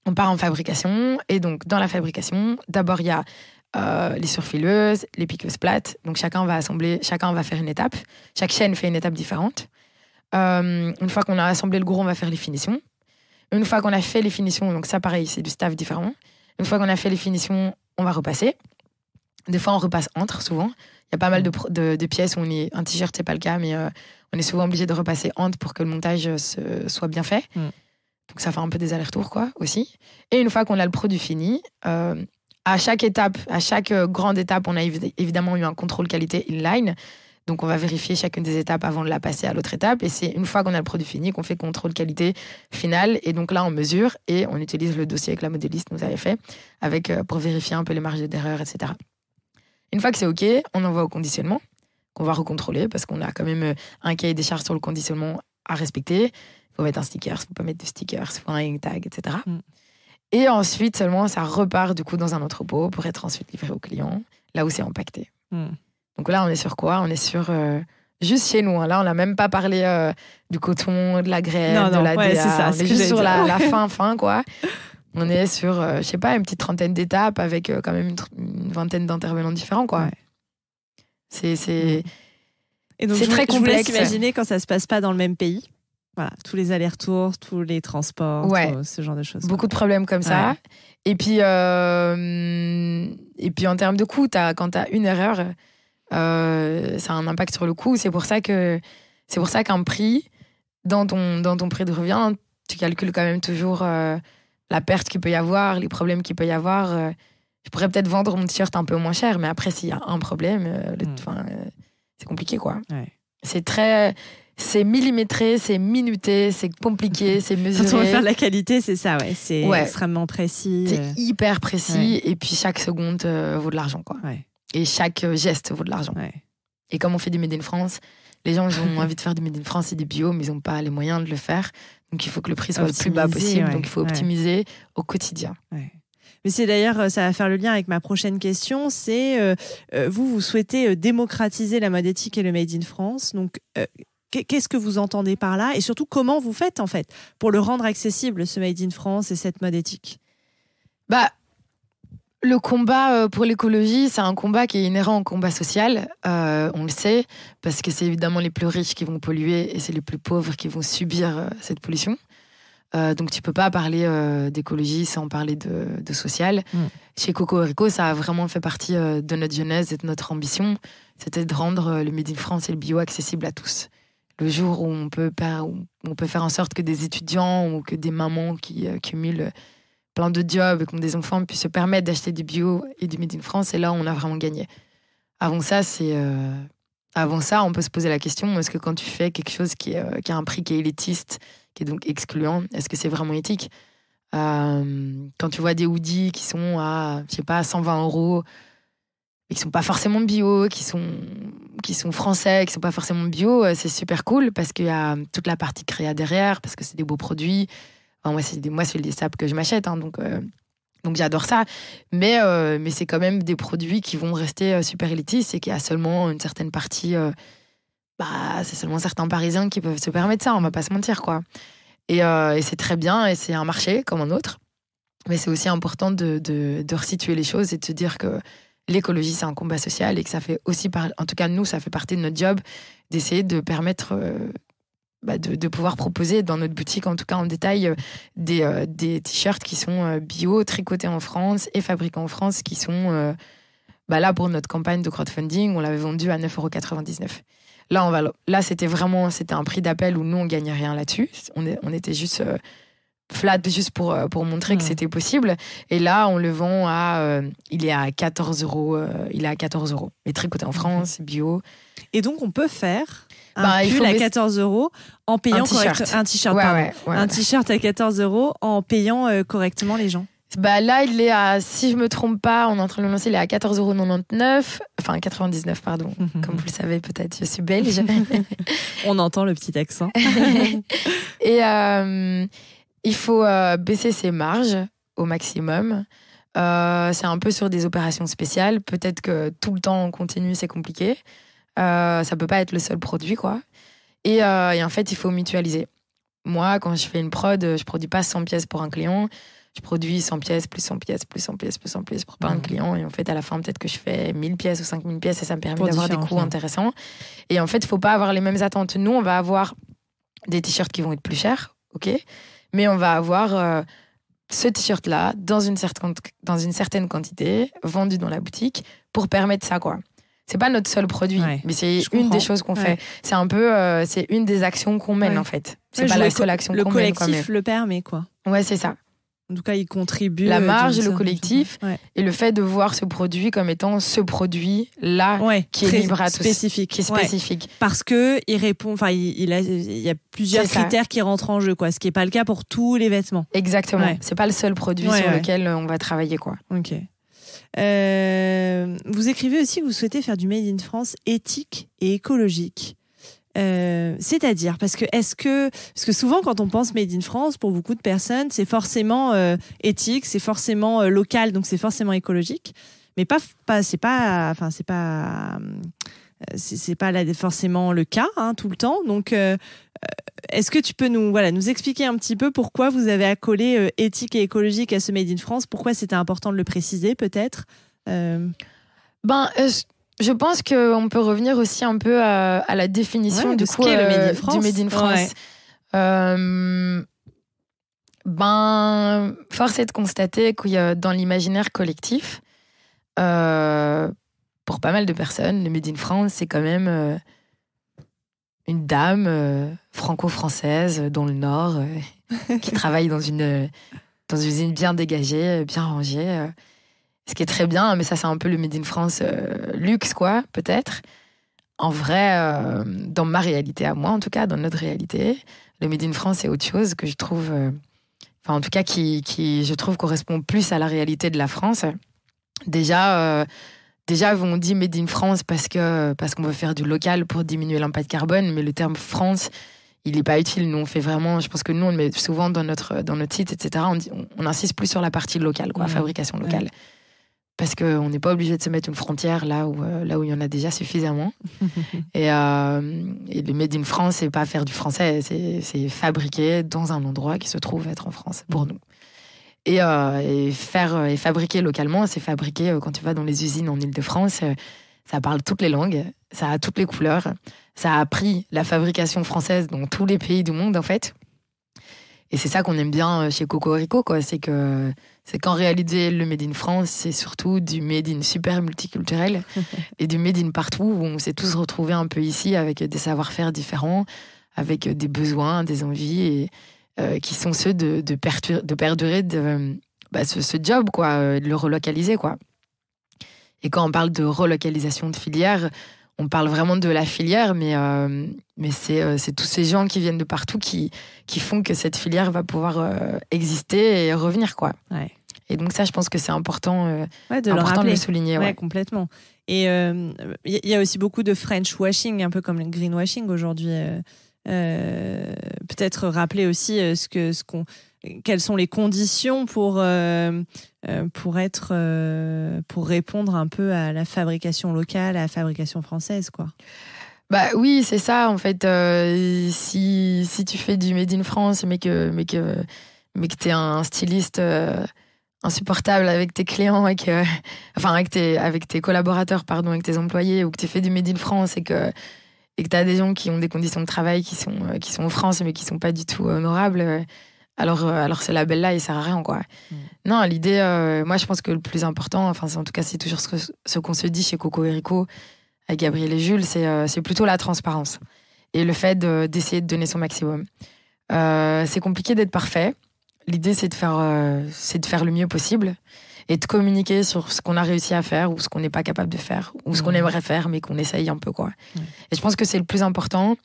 on part en fabrication. Et donc, dans la fabrication, d'abord, il y a les surfileuses, les piqueuses plates. Donc, chacun va faire une étape. Chaque chaîne fait une étape différente. Une fois qu'on a assemblé le gros, on va faire les finitions. Une fois qu'on a fait les finitions, donc ça pareil, c'est du staff différent. Une fois qu'on a fait les finitions, on va repasser. Des fois, on repasse entre, souvent. Il y a pas mal de pièces où un t-shirt, c'est pas le cas, mais on est souvent obligé de repasser entre pour que le montage soit bien fait. Donc ça fait un peu des allers-retours, quoi, aussi. Et une fois qu'on a le produit fini, à chaque étape, à chaque grande étape, on a évidemment eu un contrôle qualité inline. Donc on va vérifier chacune des étapes avant de la passer à l'autre étape. Et c'est une fois qu'on a le produit fini qu'on fait contrôle qualité final. Et donc là, on mesure et on utilise le dossier que la modéliste nous avait fait pour vérifier un peu les marges d'erreur, etc. Une fois que c'est OK, on envoie au conditionnement, qu'on va recontrôler parce qu'on a quand même un cahier des charges sur le conditionnement à respecter. Il faut mettre un sticker, il ne faut pas mettre de sticker, il faut un hang tag, etc. Et ensuite, seulement, ça repart du coup dans un entrepôt pour être ensuite livré au client, là où c'est empaqueté. Donc là, on est sur quoi ? On est sur juste chez nous. Là, on n'a même pas parlé du coton, de la grève, de la DA. C'est ça, on est juste sur la fin, quoi. On est sur, je sais pas, une petite trentaine d'étapes avec quand même une vingtaine d'intervenants différents, quoi. Ouais. Et donc, c'est très complexe. Je vous laisse imaginer quand ça se passe pas dans le même pays. Voilà, tous les allers-retours, tous les transports, ce genre de choses. Beaucoup de problèmes comme ça. Et puis en termes de coût, quand tu as une erreur, ça a un impact sur le coût. C'est pour ça qu'un prix, dans ton prix de revient, tu calcules quand même toujours la perte qu'il peut y avoir, les problèmes qu'il peut y avoir. Je pourrais peut-être vendre mon t-shirt un peu moins cher, mais après, s'il y a un problème, c'est compliqué, quoi. Ouais. C'est millimétré, c'est minuté, c'est compliqué, c'est mesuré. Quand on veut faire de la qualité, c'est ça, ouais. C'est extrêmement précis. C'est hyper précis, et puis chaque seconde vaut de l'argent, quoi. Ouais. Et chaque geste vaut de l'argent. Ouais. Et comme on fait du Made in France, les gens ils ont envie de faire du Made in France et des bio, mais ils n'ont pas les moyens de le faire. Donc il faut que le prix soit le plus bas possible. Donc il faut optimiser au quotidien. Ouais. Mais c'est d'ailleurs, ça va faire le lien avec ma prochaine question, c'est vous souhaitez démocratiser la mode éthique et le Made in France. Donc qu'est-ce que vous entendez par là ? Et surtout, comment vous faites en fait pour le rendre accessible, ce Made in France et cette mode éthique ? Le combat pour l'écologie, c'est un combat qui est inhérent au combat social. On le sait, parce que c'est évidemment les plus riches qui vont polluer et c'est les plus pauvres qui vont subir cette pollution. Donc tu peux pas parler d'écologie sans parler de social. Chez Cocorico, ça a vraiment fait partie de notre jeunesse et de notre ambition. C'était de rendre le Made in France et le bio accessible à tous. Le jour où on peut faire en sorte que des étudiants ou que des mamans qui cumulent plein de jobs et qui ont des enfants puissent se permettre d'acheter du bio et du Made in France, et là, on a vraiment gagné. Avant ça, on peut se poser la question, est-ce que quand tu fais quelque chose qui a un prix qui est élitiste, qui est donc excluant, est-ce que c'est vraiment éthique ? Quand tu vois des hoodies qui sont à, je sais pas, 120 €, et qui sont pas forcément bio, qui sont français, qui sont pas forcément bio, c'est super cool parce qu'il y a toute la partie créa derrière, parce que c'est des beaux produits. Moi, c'est des sapes que je m'achète, hein, donc j'adore ça. Mais c'est quand même des produits qui vont rester super élitistes et qu'il y a seulement une certaine partie. C'est seulement certains Parisiens qui peuvent se permettre ça, on va pas se mentir, quoi. Et c'est très bien, et c'est un marché comme un autre. Mais c'est aussi important de resituer les choses et de se dire que l'écologie, c'est un combat social et que ça fait aussi, en tout cas nous, ça fait partie de notre job d'essayer de permettre de pouvoir proposer dans notre boutique, en tout cas en détail, des t-shirts qui sont bio, tricotés en France et fabriqués en France, qui sont là pour notre campagne de crowdfunding, on l'avait vendu à 9,99 €. Là, c'était un prix d'appel où nous on gagnait rien là-dessus. On était juste flat, juste pour montrer que c'était possible. Et là, on le vend il est à 14 €. Il est à 14 €. Mais tricoté en France, bio. Et donc, on peut faire un pull à 14 € en payant un t-shirt. Ouais. Un t-shirt à 14 € en payant correctement les gens. Là, il est à, si je me trompe pas, on est en train de le lancer, il est à 14,99 €. Enfin, 99, pardon. Comme vous le savez, peut-être, je suis belge. On entend le petit accent. Et il faut baisser ses marges au maximum. C'est un peu sur des opérations spéciales. Peut-être que tout le temps en continu, c'est compliqué. Ça peut pas être le seul produit, quoi. Et en fait, il faut mutualiser. Moi, quand je fais une prod, je produis pas 100 pièces pour un client. Je produis 100 pièces, plus 100 pièces, plus 100 pièces, plus 100 pièces pour plein de clients. Et en fait, à la fin, peut-être que je fais 1000 pièces ou 5000 pièces et ça me permet d'avoir des coûts intéressants. Et en fait, il faut pas avoir les mêmes attentes. Nous, on va avoir des t-shirts qui vont être plus chers, ok, mais on va avoir ce t-shirt-là dans une certaine quantité, vendu dans la boutique, pour permettre ça, quoi. C'est pas notre seul produit, mais c'est une des choses qu'on fait. C'est un peu, c'est une des actions qu'on mène, en fait. C'est pas la seule action qu'on mène. Le collectif le permet, quoi. Ouais, c'est ça. En tout cas, il contribue. La marge, le collectif, et le fait de voir ce produit comme étant ce produit-là qui est libre à tous. Spécifique. Qui est spécifique. Parce que il répond, enfin, il y a plusieurs critères qui rentrent en jeu, quoi. Ce qui n'est pas le cas pour tous les vêtements. Exactement. Ouais. C'est pas le seul produit sur lequel on va travailler, quoi. Ok. Vous écrivez aussi que vous souhaitez faire du Made in France éthique et écologique. C'est-à-dire, parce que souvent quand on pense Made in France, pour beaucoup de personnes, c'est forcément éthique, c'est forcément local, donc c'est forcément écologique, mais c'est pas là forcément le cas, hein, tout le temps. Donc, est-ce que tu peux nous expliquer un petit peu pourquoi vous avez accolé éthique et écologique à ce Made in France? Pourquoi c'était important de le préciser, peut-être? Je pense qu'on peut revenir aussi un peu à la définition de ce qu'est le Made in France. Du Made in France. Force est de constater qu'il y a dans l'imaginaire collectif, pour pas mal de personnes, le Made in France, c'est quand même une dame franco-française dans le Nord qui travaille dans une usine bien dégagée, bien rangée. Ce qui est très bien, mais ça, c'est un peu le Made in France luxe, quoi, peut-être. En vrai, dans ma réalité à moi, en tout cas, dans notre réalité, le Made in France, c'est autre chose que je trouve... en tout cas, qui, je trouve, correspond plus à la réalité de la France. Déjà, on dit Made in France parce qu'on veut faire du local pour diminuer l'impact carbone, mais le terme France, il n'est pas utile. Nous, on fait vraiment... Je pense que nous, on le met souvent dans notre site, etc. On insiste plus sur la partie locale, quoi, fabrication locale. Ouais. Parce qu'on n'est pas obligé de se mettre une frontière là où il y en a déjà suffisamment. Et le Made in France, c'est pas faire du français, c'est fabriquer dans un endroit qui se trouve être en France, pour nous. Et fabriquer localement, c'est fabriquer, quand tu vas dans les usines en Île-de-France, ça parle toutes les langues, ça a toutes les couleurs, ça a appris la fabrication française dans tous les pays du monde, en fait. Et c'est ça qu'on aime bien chez Cocorico, quoi. C'est qu'en réalité, le Made in France, c'est surtout du Made in super multiculturel et du Made in partout, où on s'est tous retrouvés un peu ici avec des savoir-faire différents, avec des besoins, des envies, et qui sont ceux de perdurer ce job, quoi, de le relocaliser, quoi. Et quand on parle de relocalisation de filière, on parle vraiment de la filière, mais c'est tous ces gens qui viennent de partout qui font que cette filière va pouvoir exister et revenir, quoi. Ouais. Et donc ça, je pense que c'est important, de le souligner. Ouais, complètement. Et il y a aussi beaucoup de French washing, un peu comme le greenwashing aujourd'hui. Peut-être rappeler aussi quelles sont les conditions pour répondre un peu à la fabrication locale, à la fabrication française, quoi. Bah oui, c'est ça, en fait. Si tu fais du Made in France, mais que t'es un styliste insupportable avec tes clients, avec tes collaborateurs, pardon, avec tes employés, ou que tu fais du Made in France et que t'as des gens qui ont des conditions de travail qui sont en France, mais qui sont pas du tout honorables, alors ce label-là, il sert à rien, quoi. Non, l'idée, moi, je pense que le plus important, en tout cas, c'est toujours ce qu'on se dit chez Cocorico, avec Gabriel et Jules, c'est plutôt la transparence. Et le fait d'essayer de donner son maximum. C'est compliqué d'être parfait. L'idée, c'est de faire le mieux possible et de communiquer sur ce qu'on a réussi à faire ou ce qu'on n'est pas capable de faire ou ce qu'on aimerait faire, mais qu'on essaye un peu, quoi. Et je pense que c'est le plus important.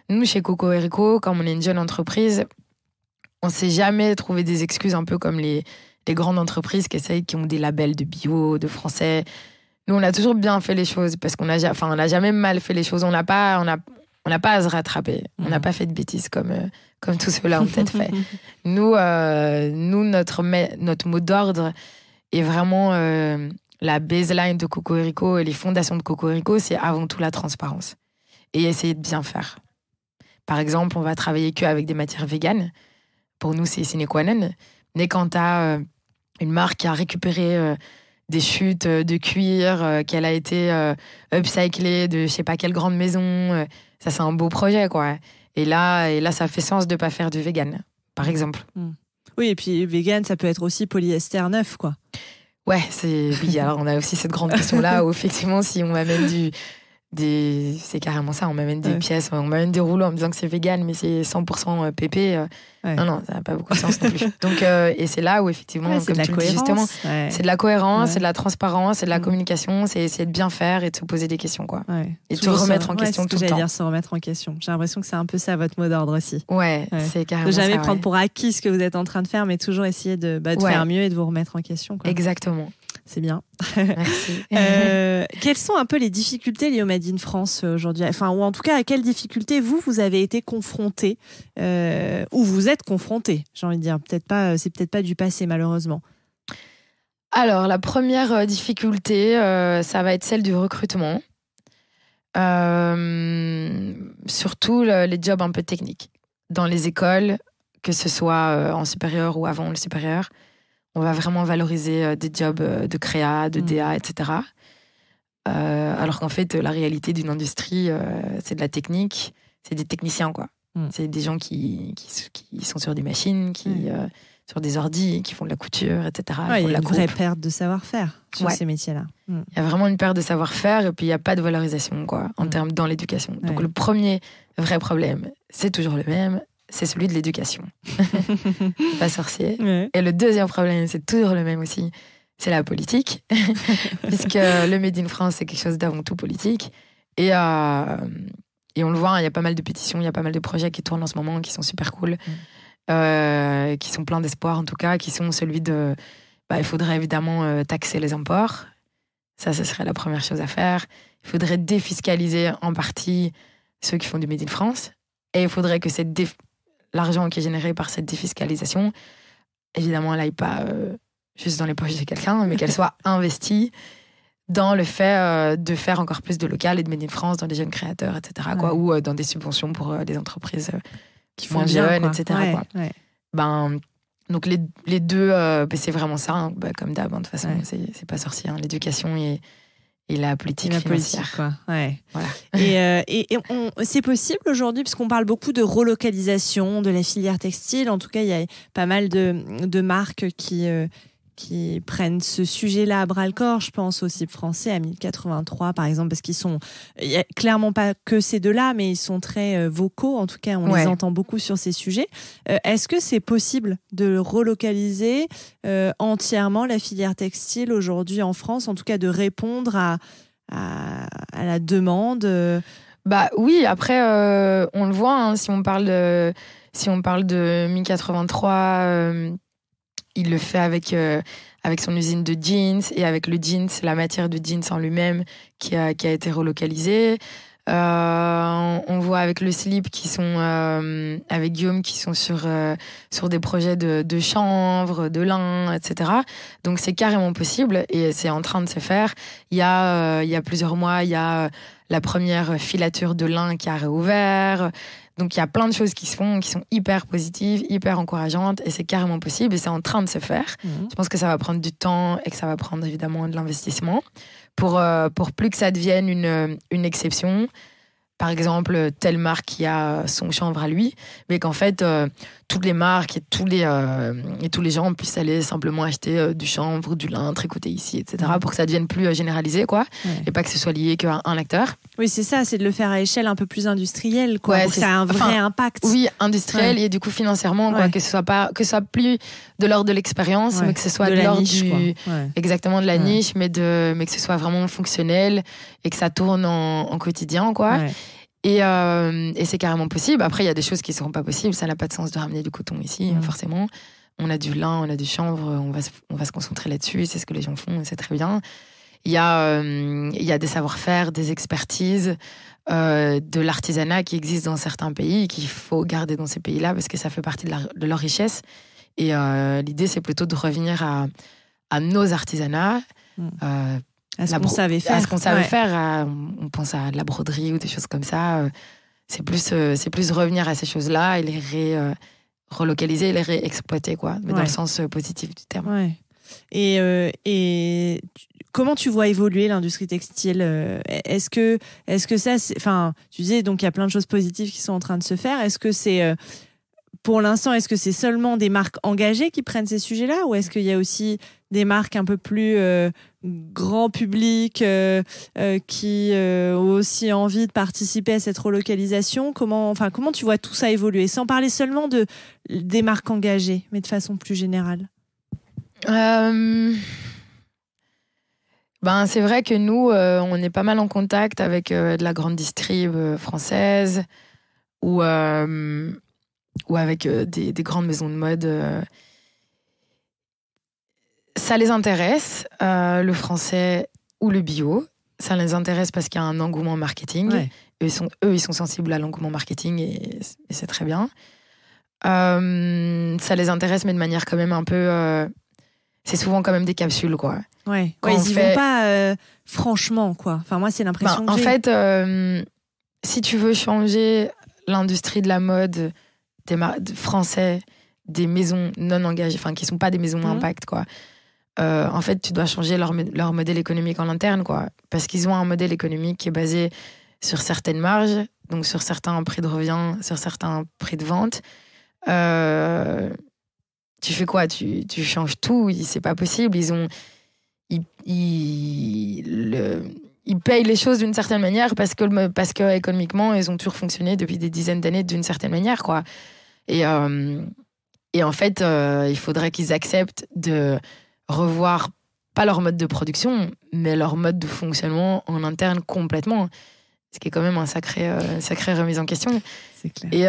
Nous, chez Cocorico, comme on est une jeune entreprise, on ne s'est jamais trouvé des excuses un peu comme les grandes entreprises qui ont des labels de bio, de français. Nous, on a toujours bien fait les choses parce qu'on n'a jamais mal fait les choses. On n'a pas à se rattraper. On n'a pas fait de bêtises comme tous ceux-là ont peut-être fait. Nous, notre mot d'ordre est vraiment la baseline de Cocorico et les fondations de Cocorico, c'est avant tout la transparence et essayer de bien faire. Par exemple, on va travailler qu'avec des matières véganes. Pour nous, c'est sine qua non. Mais quand tu as une marque qui a récupéré des chutes de cuir, qu'elle a été upcyclée de je sais pas quelle grande maison, ça c'est un beau projet, quoi. Et là, ça fait sens de pas faire du vegan, par exemple. Oui, et puis vegan, ça peut être aussi polyester neuf, quoi. Ouais, oui, alors on a aussi cette grande question-là où effectivement, si on m'amène c'est carrément ça, on m'amène des pièces, on m'amène des rouleaux en me disant que c'est vegan, mais c'est 100% PP. Non, ça n'a pas beaucoup de sens non plus. Donc, et c'est là où effectivement, comme tu le dis justement, c'est de la cohérence, c'est de la transparence, c'est de la communication, c'est essayer de bien faire et de se poser des questions, quoi. Et de se remettre en question tout le temps. J'allais dire se remettre en question. J'ai l'impression que c'est un peu ça votre mot d'ordre aussi. C'est carrément ça. De jamais ça, prendre pour acquis ce que vous êtes en train de faire, mais toujours essayer de faire mieux et de vous remettre en question, quoi. Exactement. C'est bien. Merci. Quelles sont un peu les difficultés liées au Made in France aujourd'hui ? Enfin, ou en tout cas, à quelles difficultés vous avez été confrontés ou vous êtes confrontés, j'ai envie de dire. C'est peut-être pas du passé, malheureusement. Alors, la première difficulté, ça va être celle du recrutement. Surtout les jobs un peu techniques. Dans les écoles, que ce soit en supérieur ou avant le supérieur, on va vraiment valoriser des jobs de créa, de DA, etc. Alors qu'en fait, la réalité d'une industrie, c'est de la technique, c'est des techniciens, quoi. C'est des gens qui sont sur des machines, sur des ordis, qui font de la couture, etc. Il y a une vraie perte de savoir-faire sur ces métiers-là. Il y a vraiment une perte de savoir-faire et puis il n'y a pas de valorisation, quoi, en termes dans l'éducation. Donc le premier vrai problème, c'est toujours le même, c'est celui de l'éducation. Pas sorcier. Et le deuxième problème, c'est toujours le même aussi, c'est la politique. Puisque le Made in France, c'est quelque chose d'avant tout politique. Et on le voit, il y a pas mal de pétitions, il y a pas mal de projets qui tournent en ce moment, qui sont super cool, qui sont pleins d'espoir en tout cas, qui sont celui de... il faudrait évidemment taxer les imports. Ça, ce serait la première chose à faire. Il faudrait défiscaliser en partie ceux qui font du Made in France. Et il faudrait que l'argent qui est généré par cette défiscalisation, évidemment, elle n'aille pas juste dans les poches de quelqu'un, mais qu'elle soit investie dans le fait de faire encore plus de local et de Made in France dans des jeunes créateurs, etc. Quoi, ou dans des subventions pour des entreprises qui moins jeunes, etc. Quoi. Donc les deux, c'est vraiment ça, hein, comme d'hab, de toute façon, c'est pas sorcier, hein, l'éducation et la politique financière. Quoi. Voilà. Et c'est possible aujourd'hui, parce qu'on parle beaucoup de relocalisation de la filière textile. En tout cas, il y a pas mal de marques qui prennent ce sujet-là à bras-le-corps. Je pense au CIP français, à 1083, par exemple, parce il y a clairement pas que ces deux-là, mais ils sont très vocaux. En tout cas, on les entend beaucoup sur ces sujets. Est-ce que c'est possible de relocaliser entièrement la filière textile aujourd'hui en France, en tout cas de répondre à la demande Oui, après, on le voit, hein, si on parle de 1083... il le fait avec son usine de jeans et avec le jeans, la matière de jeans en lui-même qui a été relocalisée. On voit avec le slip avec Guillaume qui sont sur des projets de chanvre, de lin, etc. Donc c'est carrément possible et c'est en train de se faire. Il y a plusieurs mois, il y a la première filature de lin qui a réouvert. Donc, il y a plein de choses qui se font, qui sont hyper positives, hyper encourageantes, et c'est carrément possible, et c'est en train de se faire. Je pense que ça va prendre du temps et que ça va prendre évidemment de l'investissement pour plus que ça devienne une exception. Par exemple, telle marque qui a son chanvre à lui, mais qu'en fait, toutes les marques et tous les gens puissent aller simplement acheter du chanvre, du lin tricoté ici, etc., pour que ça devienne plus généralisé, quoi, et pas que ce soit lié qu'à un acteur. Oui, c'est ça, c'est de le faire à échelle un peu plus industrielle, quoi, pour que ça ait un vrai impact. Oui, industriel et du coup financièrement, quoi, que ce soit plus de l'ordre de l'expérience, mais que ce soit de l'ordre exactement de la niche, mais que ce soit vraiment fonctionnel et que ça tourne en quotidien, quoi. Et c'est carrément possible. Après, il y a des choses qui ne seront pas possibles. Ça n'a pas de sens de ramener du coton ici, forcément. On a du lin, on a du chanvre, on va se concentrer là-dessus. C'est ce que les gens font, c'est très bien. Il y a des savoir-faire, des expertises, de l'artisanat qui existent dans certains pays, qu'il faut garder dans ces pays-là parce que ça fait partie de leur richesse. Et l'idée, c'est plutôt de revenir à nos artisanats. À ce qu'on savait faire. À ce qu'on savait faire. On pense à de la broderie ou des choses comme ça. C'est plus revenir à ces choses-là et les relocaliser et les réexploiter, quoi. Mais dans le sens positif du terme. Ouais. Et comment tu vois évoluer l'industrie textile ? Est-ce que ça, enfin, tu disais donc il y a plein de choses positives qui sont en train de se faire. Est-ce que c'est pour l'instant, est-ce que c'est seulement des marques engagées qui prennent ces sujets-là, ou est-ce qu'il y a aussi des marques un peu plus grand public qui ont aussi envie de participer à cette relocalisation? Comment tu vois tout ça évoluer, sans parler seulement des marques engagées, mais de façon plus générale? C'est vrai que nous, on est pas mal en contact avec de la grande distrib française ou avec des grandes maisons de mode. Ça les intéresse, le français ou le bio. Ça les intéresse parce qu'il y a un engouement marketing. Ouais. Eux, ils sont sensibles à l'engouement marketing et c'est très bien. Ça les intéresse, mais de manière quand même un peu... c'est souvent quand même des capsules, quoi. Ouais, ils y vont pas franchement, quoi. Enfin, moi, c'est l'impression que j'ai. En fait, si tu veux changer l'industrie de la mode français, des maisons non engagées, enfin, qui sont pas des maisons à impact, quoi. En fait, tu dois changer leur modèle économique en interne, quoi. Parce qu'ils ont un modèle économique qui est basé sur certaines marges, donc sur certains prix de revient, sur certains prix de vente. Tu fais quoi? Tu changes tout, c'est pas possible. Ils payent les choses d'une certaine manière parce que économiquement, ils ont toujours fonctionné depuis des dizaines d'années d'une certaine manière, quoi. Et en fait, il faudrait qu'ils acceptent de revoir pas leur mode de production, mais leur mode de fonctionnement en interne complètement. Ce qui est quand même un sacré remise en question. C'est clair. Et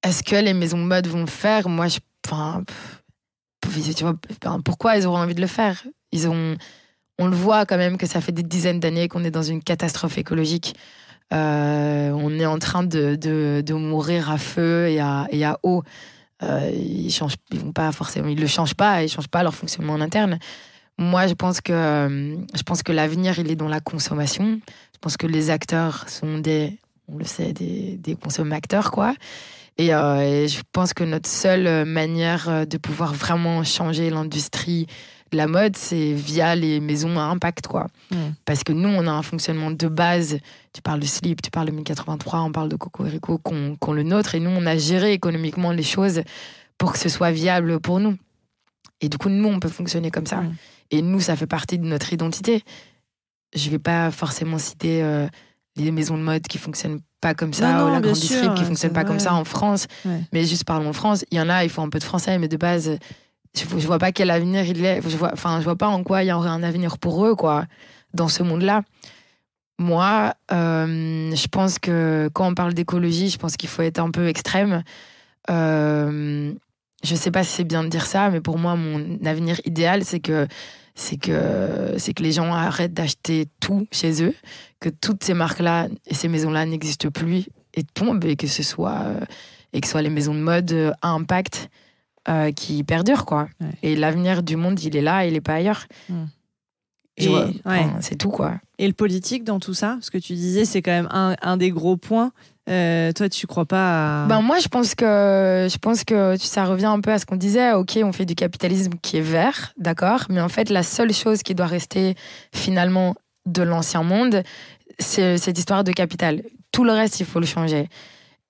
est-ce que les maisons de mode vont le faire? Moi, tu vois, pourquoi ils auront envie de le faire? On le voit quand même que ça fait des dizaines d'années qu'on est dans une catastrophe écologique. On est en train de mourir à feu et à eau. Ils vont pas forcément, ils le changent pas leur fonctionnement en interne. Moi, je pense que l'avenir, il est dans la consommation. Je pense que les acteurs sont on le sait, des consommateurs, quoi. Et je pense que notre seule manière de pouvoir vraiment changer l'industrie de la mode, c'est via les maisons à impact, quoi. Parce que nous, on a un fonctionnement de base. Tu parles de Slip, tu parles de 1083, on parle de Cocorico, qu'on le nôtre. Et nous, on a géré économiquement les choses pour que ce soit viable pour nous. Et du coup, nous, on peut fonctionner comme ça. Et nous, ça fait partie de notre identité. Je vais pas forcément citer les maisons de mode qui fonctionnent pas comme ça, ou la grande distrib qui fonctionne pas comme ça en France. Ouais. Mais juste parlons en France. Il y en a, il faut un peu de français, mais de base, je vois pas quel avenir il est. Je vois pas en quoi il y aurait un avenir pour eux, quoi, dans ce monde-là. Moi, je pense que quand on parle d'écologie, je pense qu'il faut être un peu extrême. Je sais pas si c'est bien de dire ça, mais pour moi, mon avenir idéal, c'est que les gens arrêtent d'acheter tout chez eux, que toutes ces marques-là et ces maisons-là n'existent plus et tombent, et que ce soit les maisons de mode à impact qui perdurent, quoi. Ouais. Et l'avenir du monde, il est là, il est pas ailleurs. C'est tout, quoi. Et le politique dans tout ça, ce que tu disais, c'est quand même un des gros points. Toi, tu crois pas à... moi, je pense que ça revient un peu à ce qu'on disait. Ok, on fait du capitalisme qui est vert, d'accord, mais en fait, la seule chose qui doit rester finalement de l'ancien monde, c'est cette histoire de capital. Tout le reste, il faut le changer.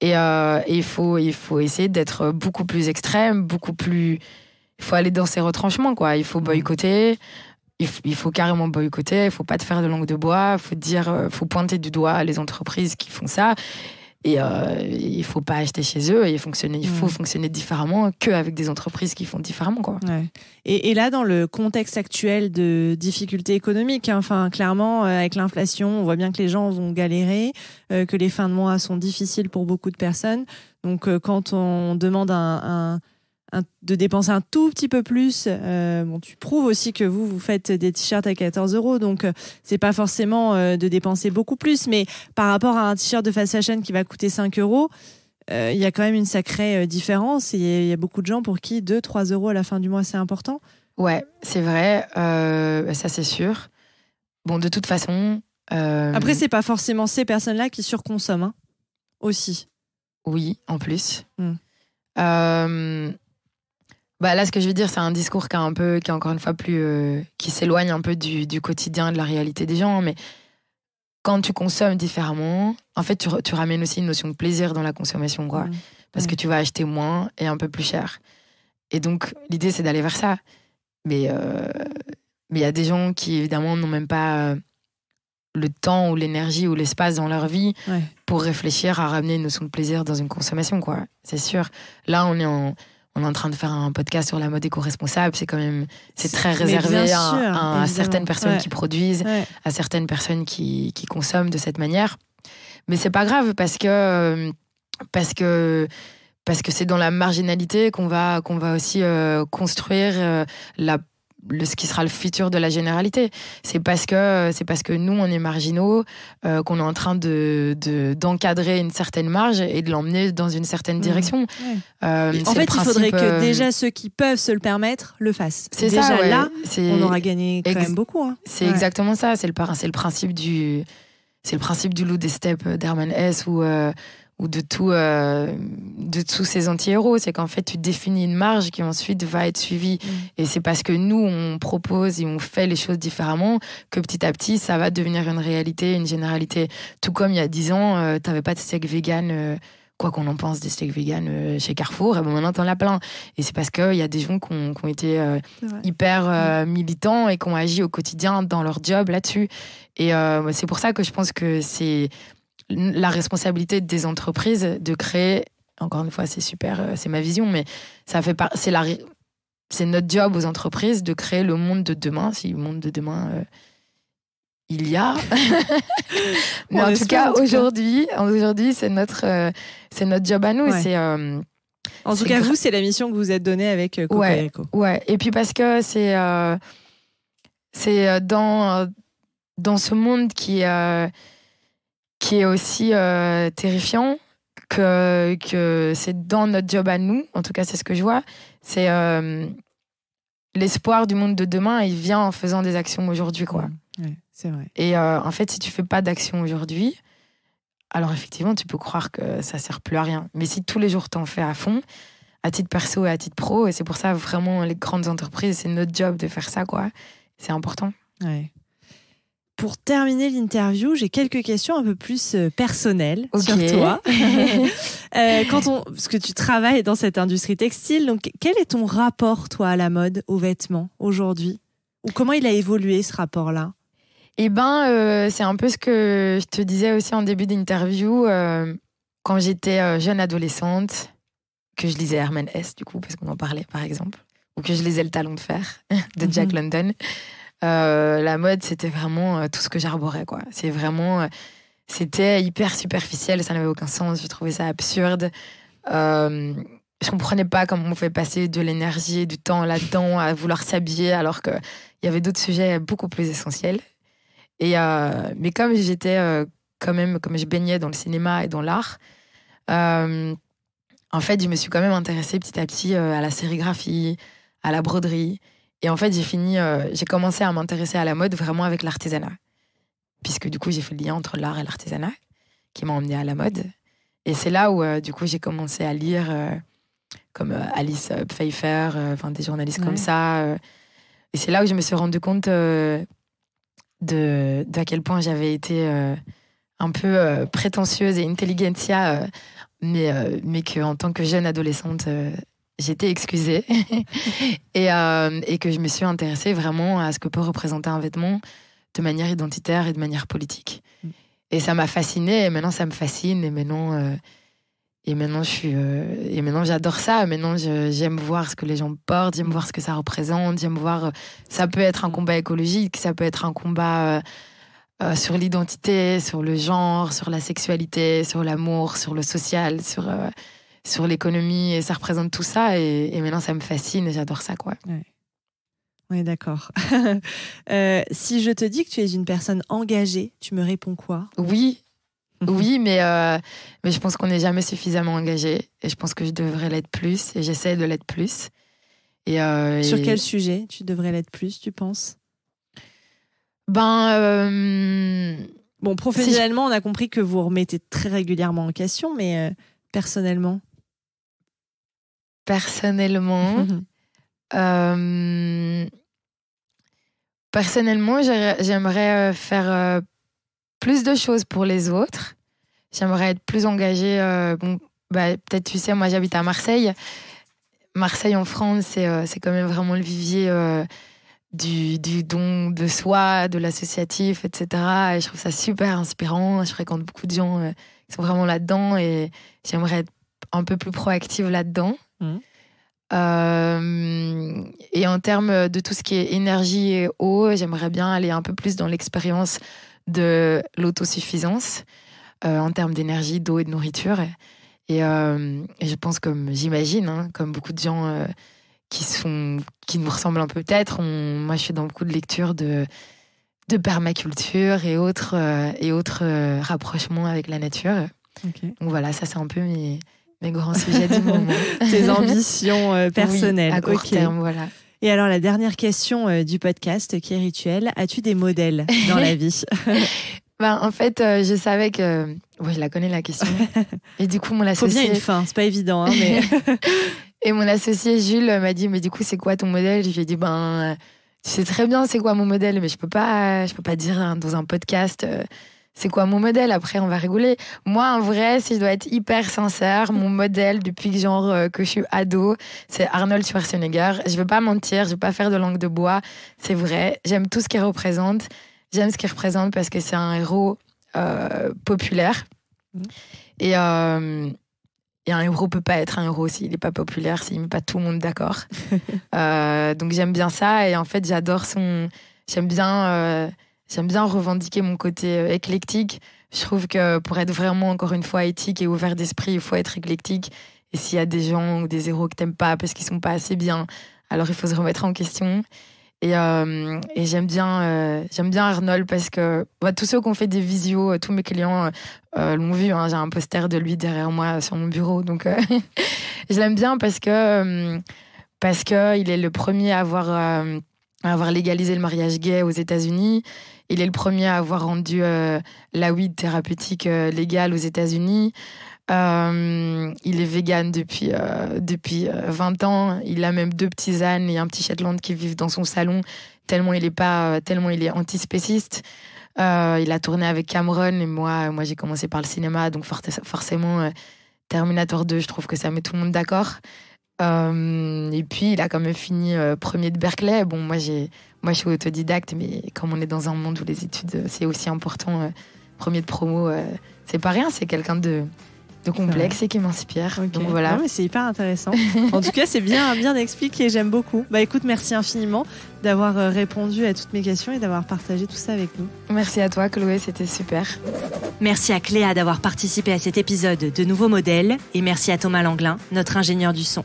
Et il faut essayer d'être beaucoup plus extrême, il faut aller dans ses retranchements, quoi. Il faut boycotter. Il faut carrément boycotter. Il faut pas te faire de langue de bois. Faut pointer du doigt les entreprises qui font ça. Et il faut pas acheter chez eux. Il faut fonctionner différemment qu'avec des entreprises qui font différemment, quoi. Ouais. Et là, dans le contexte actuel de difficultés économiques, clairement, avec l'inflation, on voit bien que les gens vont galérer, que les fins de mois sont difficiles pour beaucoup de personnes. Donc, quand on demande de dépenser un tout petit peu plus, tu prouves aussi que vous faites des t-shirts à 14 €, donc c'est pas forcément de dépenser beaucoup plus, mais par rapport à un t-shirt de fast fashion qui va coûter 5 €, il y a quand même une sacrée différence, et il y a beaucoup de gens pour qui 2-3 € à la fin du mois, c'est important. Ouais, c'est vrai, ça c'est sûr. Bon, de toute façon... Après, c'est pas forcément ces personnes-là qui surconsomment, aussi. Oui, en plus. Là, ce que je veux dire, c'est un discours qui est encore une fois qui s'éloigne un peu du quotidien, de la réalité des gens. Mais quand tu consommes différemment, en fait, tu ramènes aussi une notion de plaisir dans la consommation, quoi. parce que tu vas acheter moins et un peu plus cher. Et donc, l'idée, c'est d'aller vers ça. Mais il y a des gens qui, évidemment, n'ont même pas le temps ou l'énergie ou l'espace dans leur vie pour réfléchir à ramener une notion de plaisir dans une consommation, quoi. C'est sûr. Là, on est en train de faire un podcast sur la mode éco-responsable. C'est quand même, c'est très réservé à certaines personnes qui produisent, à certaines personnes qui consomment de cette manière. Mais c'est pas grave parce que c'est dans la marginalité qu'on va aussi construire ce qui sera le futur de la généralité. C'est parce que nous, on est marginaux, qu'on est en train d'encadrer une certaine marge et de l'emmener dans une certaine direction. En fait, il faudrait que déjà ceux qui peuvent se le permettre le fassent. C'est déjà ça, là, on aura gagné quand même beaucoup. Hein. C'est exactement ça. C'est le principe du loup des steppes d'Hermann Hesse ou de tous ces anti-héros. C'est qu'en fait, tu définis une marge qui ensuite va être suivie. Et c'est parce que nous, on propose et on fait les choses différemment que petit à petit, ça va devenir une réalité, une généralité. Tout comme il y a 10 ans, t'avais pas de steak vegan, quoi qu'on en pense des steaks vegan chez Carrefour, et bon, maintenant t'en as plein. Et c'est parce qu'il y a des gens qui ont été hyper militants et qui ont agi au quotidien dans leur job là-dessus. Et c'est pour ça que je pense que c'est la responsabilité des entreprises de créer, encore une fois, c'est super, c'est ma vision, mais c'est notre job aux entreprises de créer le monde de demain, si le monde de demain il y a. Mais en tout cas, aujourd'hui, c'est notre job à nous. Ouais. En tout cas, vous, c'est la mission que vous êtes donnée avec Coco Erico. Ouais. Et puis parce que c'est dans ce monde qui est aussi terrifiant, que c'est dans notre job à nous, en tout cas c'est ce que je vois, c'est l'espoir du monde de demain, il vient en faisant des actions aujourd'hui, quoi. Ouais, c'est vrai. Et en fait, si tu fais pas d'action aujourd'hui, alors effectivement tu peux croire que ça sert plus à rien, mais si tous les jours t'en fais à fond, à titre perso et à titre pro, et c'est pour ça vraiment les grandes entreprises, c'est notre job de faire ça, quoi. C'est important. Ouais. Pour terminer l'interview, j'ai quelques questions un peu plus personnelles sur toi. Parce que tu travailles dans cette industrie textile, donc quel est ton rapport, toi, à la mode, aux vêtements, aujourd'hui? Ou comment il a évolué, ce rapport-là? Eh ben, c'est un peu ce que je te disais aussi en début d'interview. Quand j'étais jeune adolescente, que je lisais Hermann Hesse, du coup, parce qu'on en parlait, par exemple, ou que je lisais Le Talon de fer de Jack London. La mode, c'était vraiment tout ce que j'arborais, quoi. C'était hyper superficiel, ça n'avait aucun sens, je trouvais ça absurde. Je comprenais pas comment on pouvait passer de l'énergie et du temps là-dedans à vouloir s'habiller alors qu'il y avait d'autres sujets beaucoup plus essentiels. Mais comme j'étais comme je baignais dans le cinéma et dans l'art, en fait, je me suis quand même intéressée petit à petit à la sérigraphie, à la broderie. Et en fait, j'ai commencé à m'intéresser à la mode vraiment avec l'artisanat. Puisque du coup, j'ai fait le lien entre l'art et l'artisanat, qui m'a emmenée à la mode. Et c'est là où, du coup, j'ai commencé à lire comme Alice Pfeiffer, des journalistes comme ça. Et c'est là où je me suis rendu compte d'à quel point j'avais été un peu prétentieuse et intelligentsia, mais qu'en tant que jeune adolescente... j'étais excusée et que je me suis intéressée vraiment à ce que peut représenter un vêtement de manière identitaire et de manière politique. Et ça m'a fascinée et maintenant ça me fascine et maintenant j'adore ça. Maintenant j'aime voir ce que les gens portent, j'aime voir ce que ça représente, j'aime voir ça peut être un combat écologique, ça peut être un combat sur l'identité, sur le genre, sur la sexualité, sur l'amour, sur le social, sur l'économie, et ça représente tout ça, et maintenant ça me fascine et j'adore ça, quoi. Ouais. Oui, d'accord. Si je te dis que tu es une personne engagée, tu me réponds quoi? Oui, mais je pense qu'on n'est jamais suffisamment engagé, et je pense que je devrais l'être plus, et j'essaie de l'être plus. Sur quel sujet tu devrais l'être plus, tu penses? Bon, professionnellement, on a compris que vous remettez très régulièrement en question, mais personnellement? Personnellement, j'aimerais faire plus de choses pour les autres. J'aimerais être plus engagée peut-être tu sais, moi j'habite à Marseille. Marseille en France, c'est quand même vraiment le vivier du don de soi, de l'associatif, etc. Et je trouve ça super inspirant. Je fréquente beaucoup de gens qui sont vraiment là-dedans et j'aimerais être un peu plus proactive là-dedans. Et en termes de tout ce qui est énergie et eau, j'aimerais bien aller un peu plus dans l'expérience de l'autosuffisance en termes d'énergie, d'eau et de nourriture. Et je pense, j'imagine, comme beaucoup de gens qui nous ressemblent un peu peut-être, moi je suis dans beaucoup de lectures de permaculture et autres rapprochements avec la nature. Okay. Donc voilà, ça c'est un peu mes grands sujets du moment. Tes ambitions personnelles. Oui, à court terme, voilà. Et alors la dernière question du podcast qui est rituelle, as-tu des modèles dans la vie? En fait, je savais que... Ouais, je la connais la question. Et du coup, mon associé... Faut bien une fin, c'est pas évident. Hein, mais... Et mon associé Jules m'a dit, mais du coup, c'est quoi ton modèle? Je lui ai dit, tu sais très bien c'est quoi mon modèle, mais je peux pas dire dans un podcast c'est quoi mon modèle. Après, on va rigoler. Moi, en vrai, si je dois être hyper sincère, mon modèle depuis que je suis ado, c'est Arnold Schwarzenegger. Je veux pas mentir, je veux pas faire de langue de bois. C'est vrai. J'aime tout ce qu'il représente. J'aime ce qu'il représente parce que c'est un héros populaire. Et un héros peut pas être un héros s'il est pas populaire, s'il met pas tout le monde d'accord. Donc j'aime bien ça. Et en fait, j'aime bien revendiquer mon côté éclectique. Je trouve que pour être vraiment, encore une fois, éthique et ouvert d'esprit, il faut être éclectique. Et s'il y a des gens ou des héros que t'aimes pas parce qu'ils sont pas assez bien, alors il faut se remettre en question. Et j'aime bien Arnold parce que tous ceux qui ont fait des visios, tous mes clients l'ont vu. J'ai un poster de lui derrière moi sur mon bureau. Donc je l'aime bien parce que il est le premier à avoir légalisé le mariage gay aux États-Unis. Il est le premier à avoir rendu la weed thérapeutique légale aux États-Unis. Il est vegan depuis 20 ans. Il a même 2 petits ânes et un petit Shetland qui vivent dans son salon, tellement il est antispéciste. Il a tourné avec Cameron et moi j'ai commencé par le cinéma, donc forcément Terminator 2, je trouve que ça met tout le monde d'accord. Et puis il a quand même fini premier de Berkeley. Bon, moi je suis autodidacte, mais comme on est dans un monde où les études c'est aussi important, premier de promo, c'est pas rien, c'est quelqu'un de complexe et qui m'inspire. Okay. Donc voilà. Non, mais c'est hyper intéressant. En tout cas, c'est bien expliqué, j'aime beaucoup. Écoute, merci infiniment d'avoir répondu à toutes mes questions et d'avoir partagé tout ça avec nous. Merci à toi, Chloé, c'était super. Merci à Cléa d'avoir participé à cet épisode de Nouveaux Modèles et merci à Thomas Langlin, notre ingénieur du son.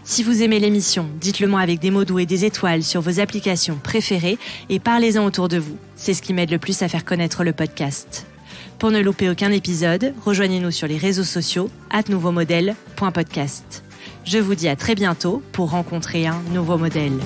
Si vous aimez l'émission, dites-le moi avec des mots doux et des étoiles sur vos applications préférées et parlez-en autour de vous. C'est ce qui m'aide le plus à faire connaître le podcast. Pour ne louper aucun épisode, rejoignez-nous sur les réseaux sociaux @nouveaumodèle.podcast. Je vous dis à très bientôt pour rencontrer un nouveau modèle.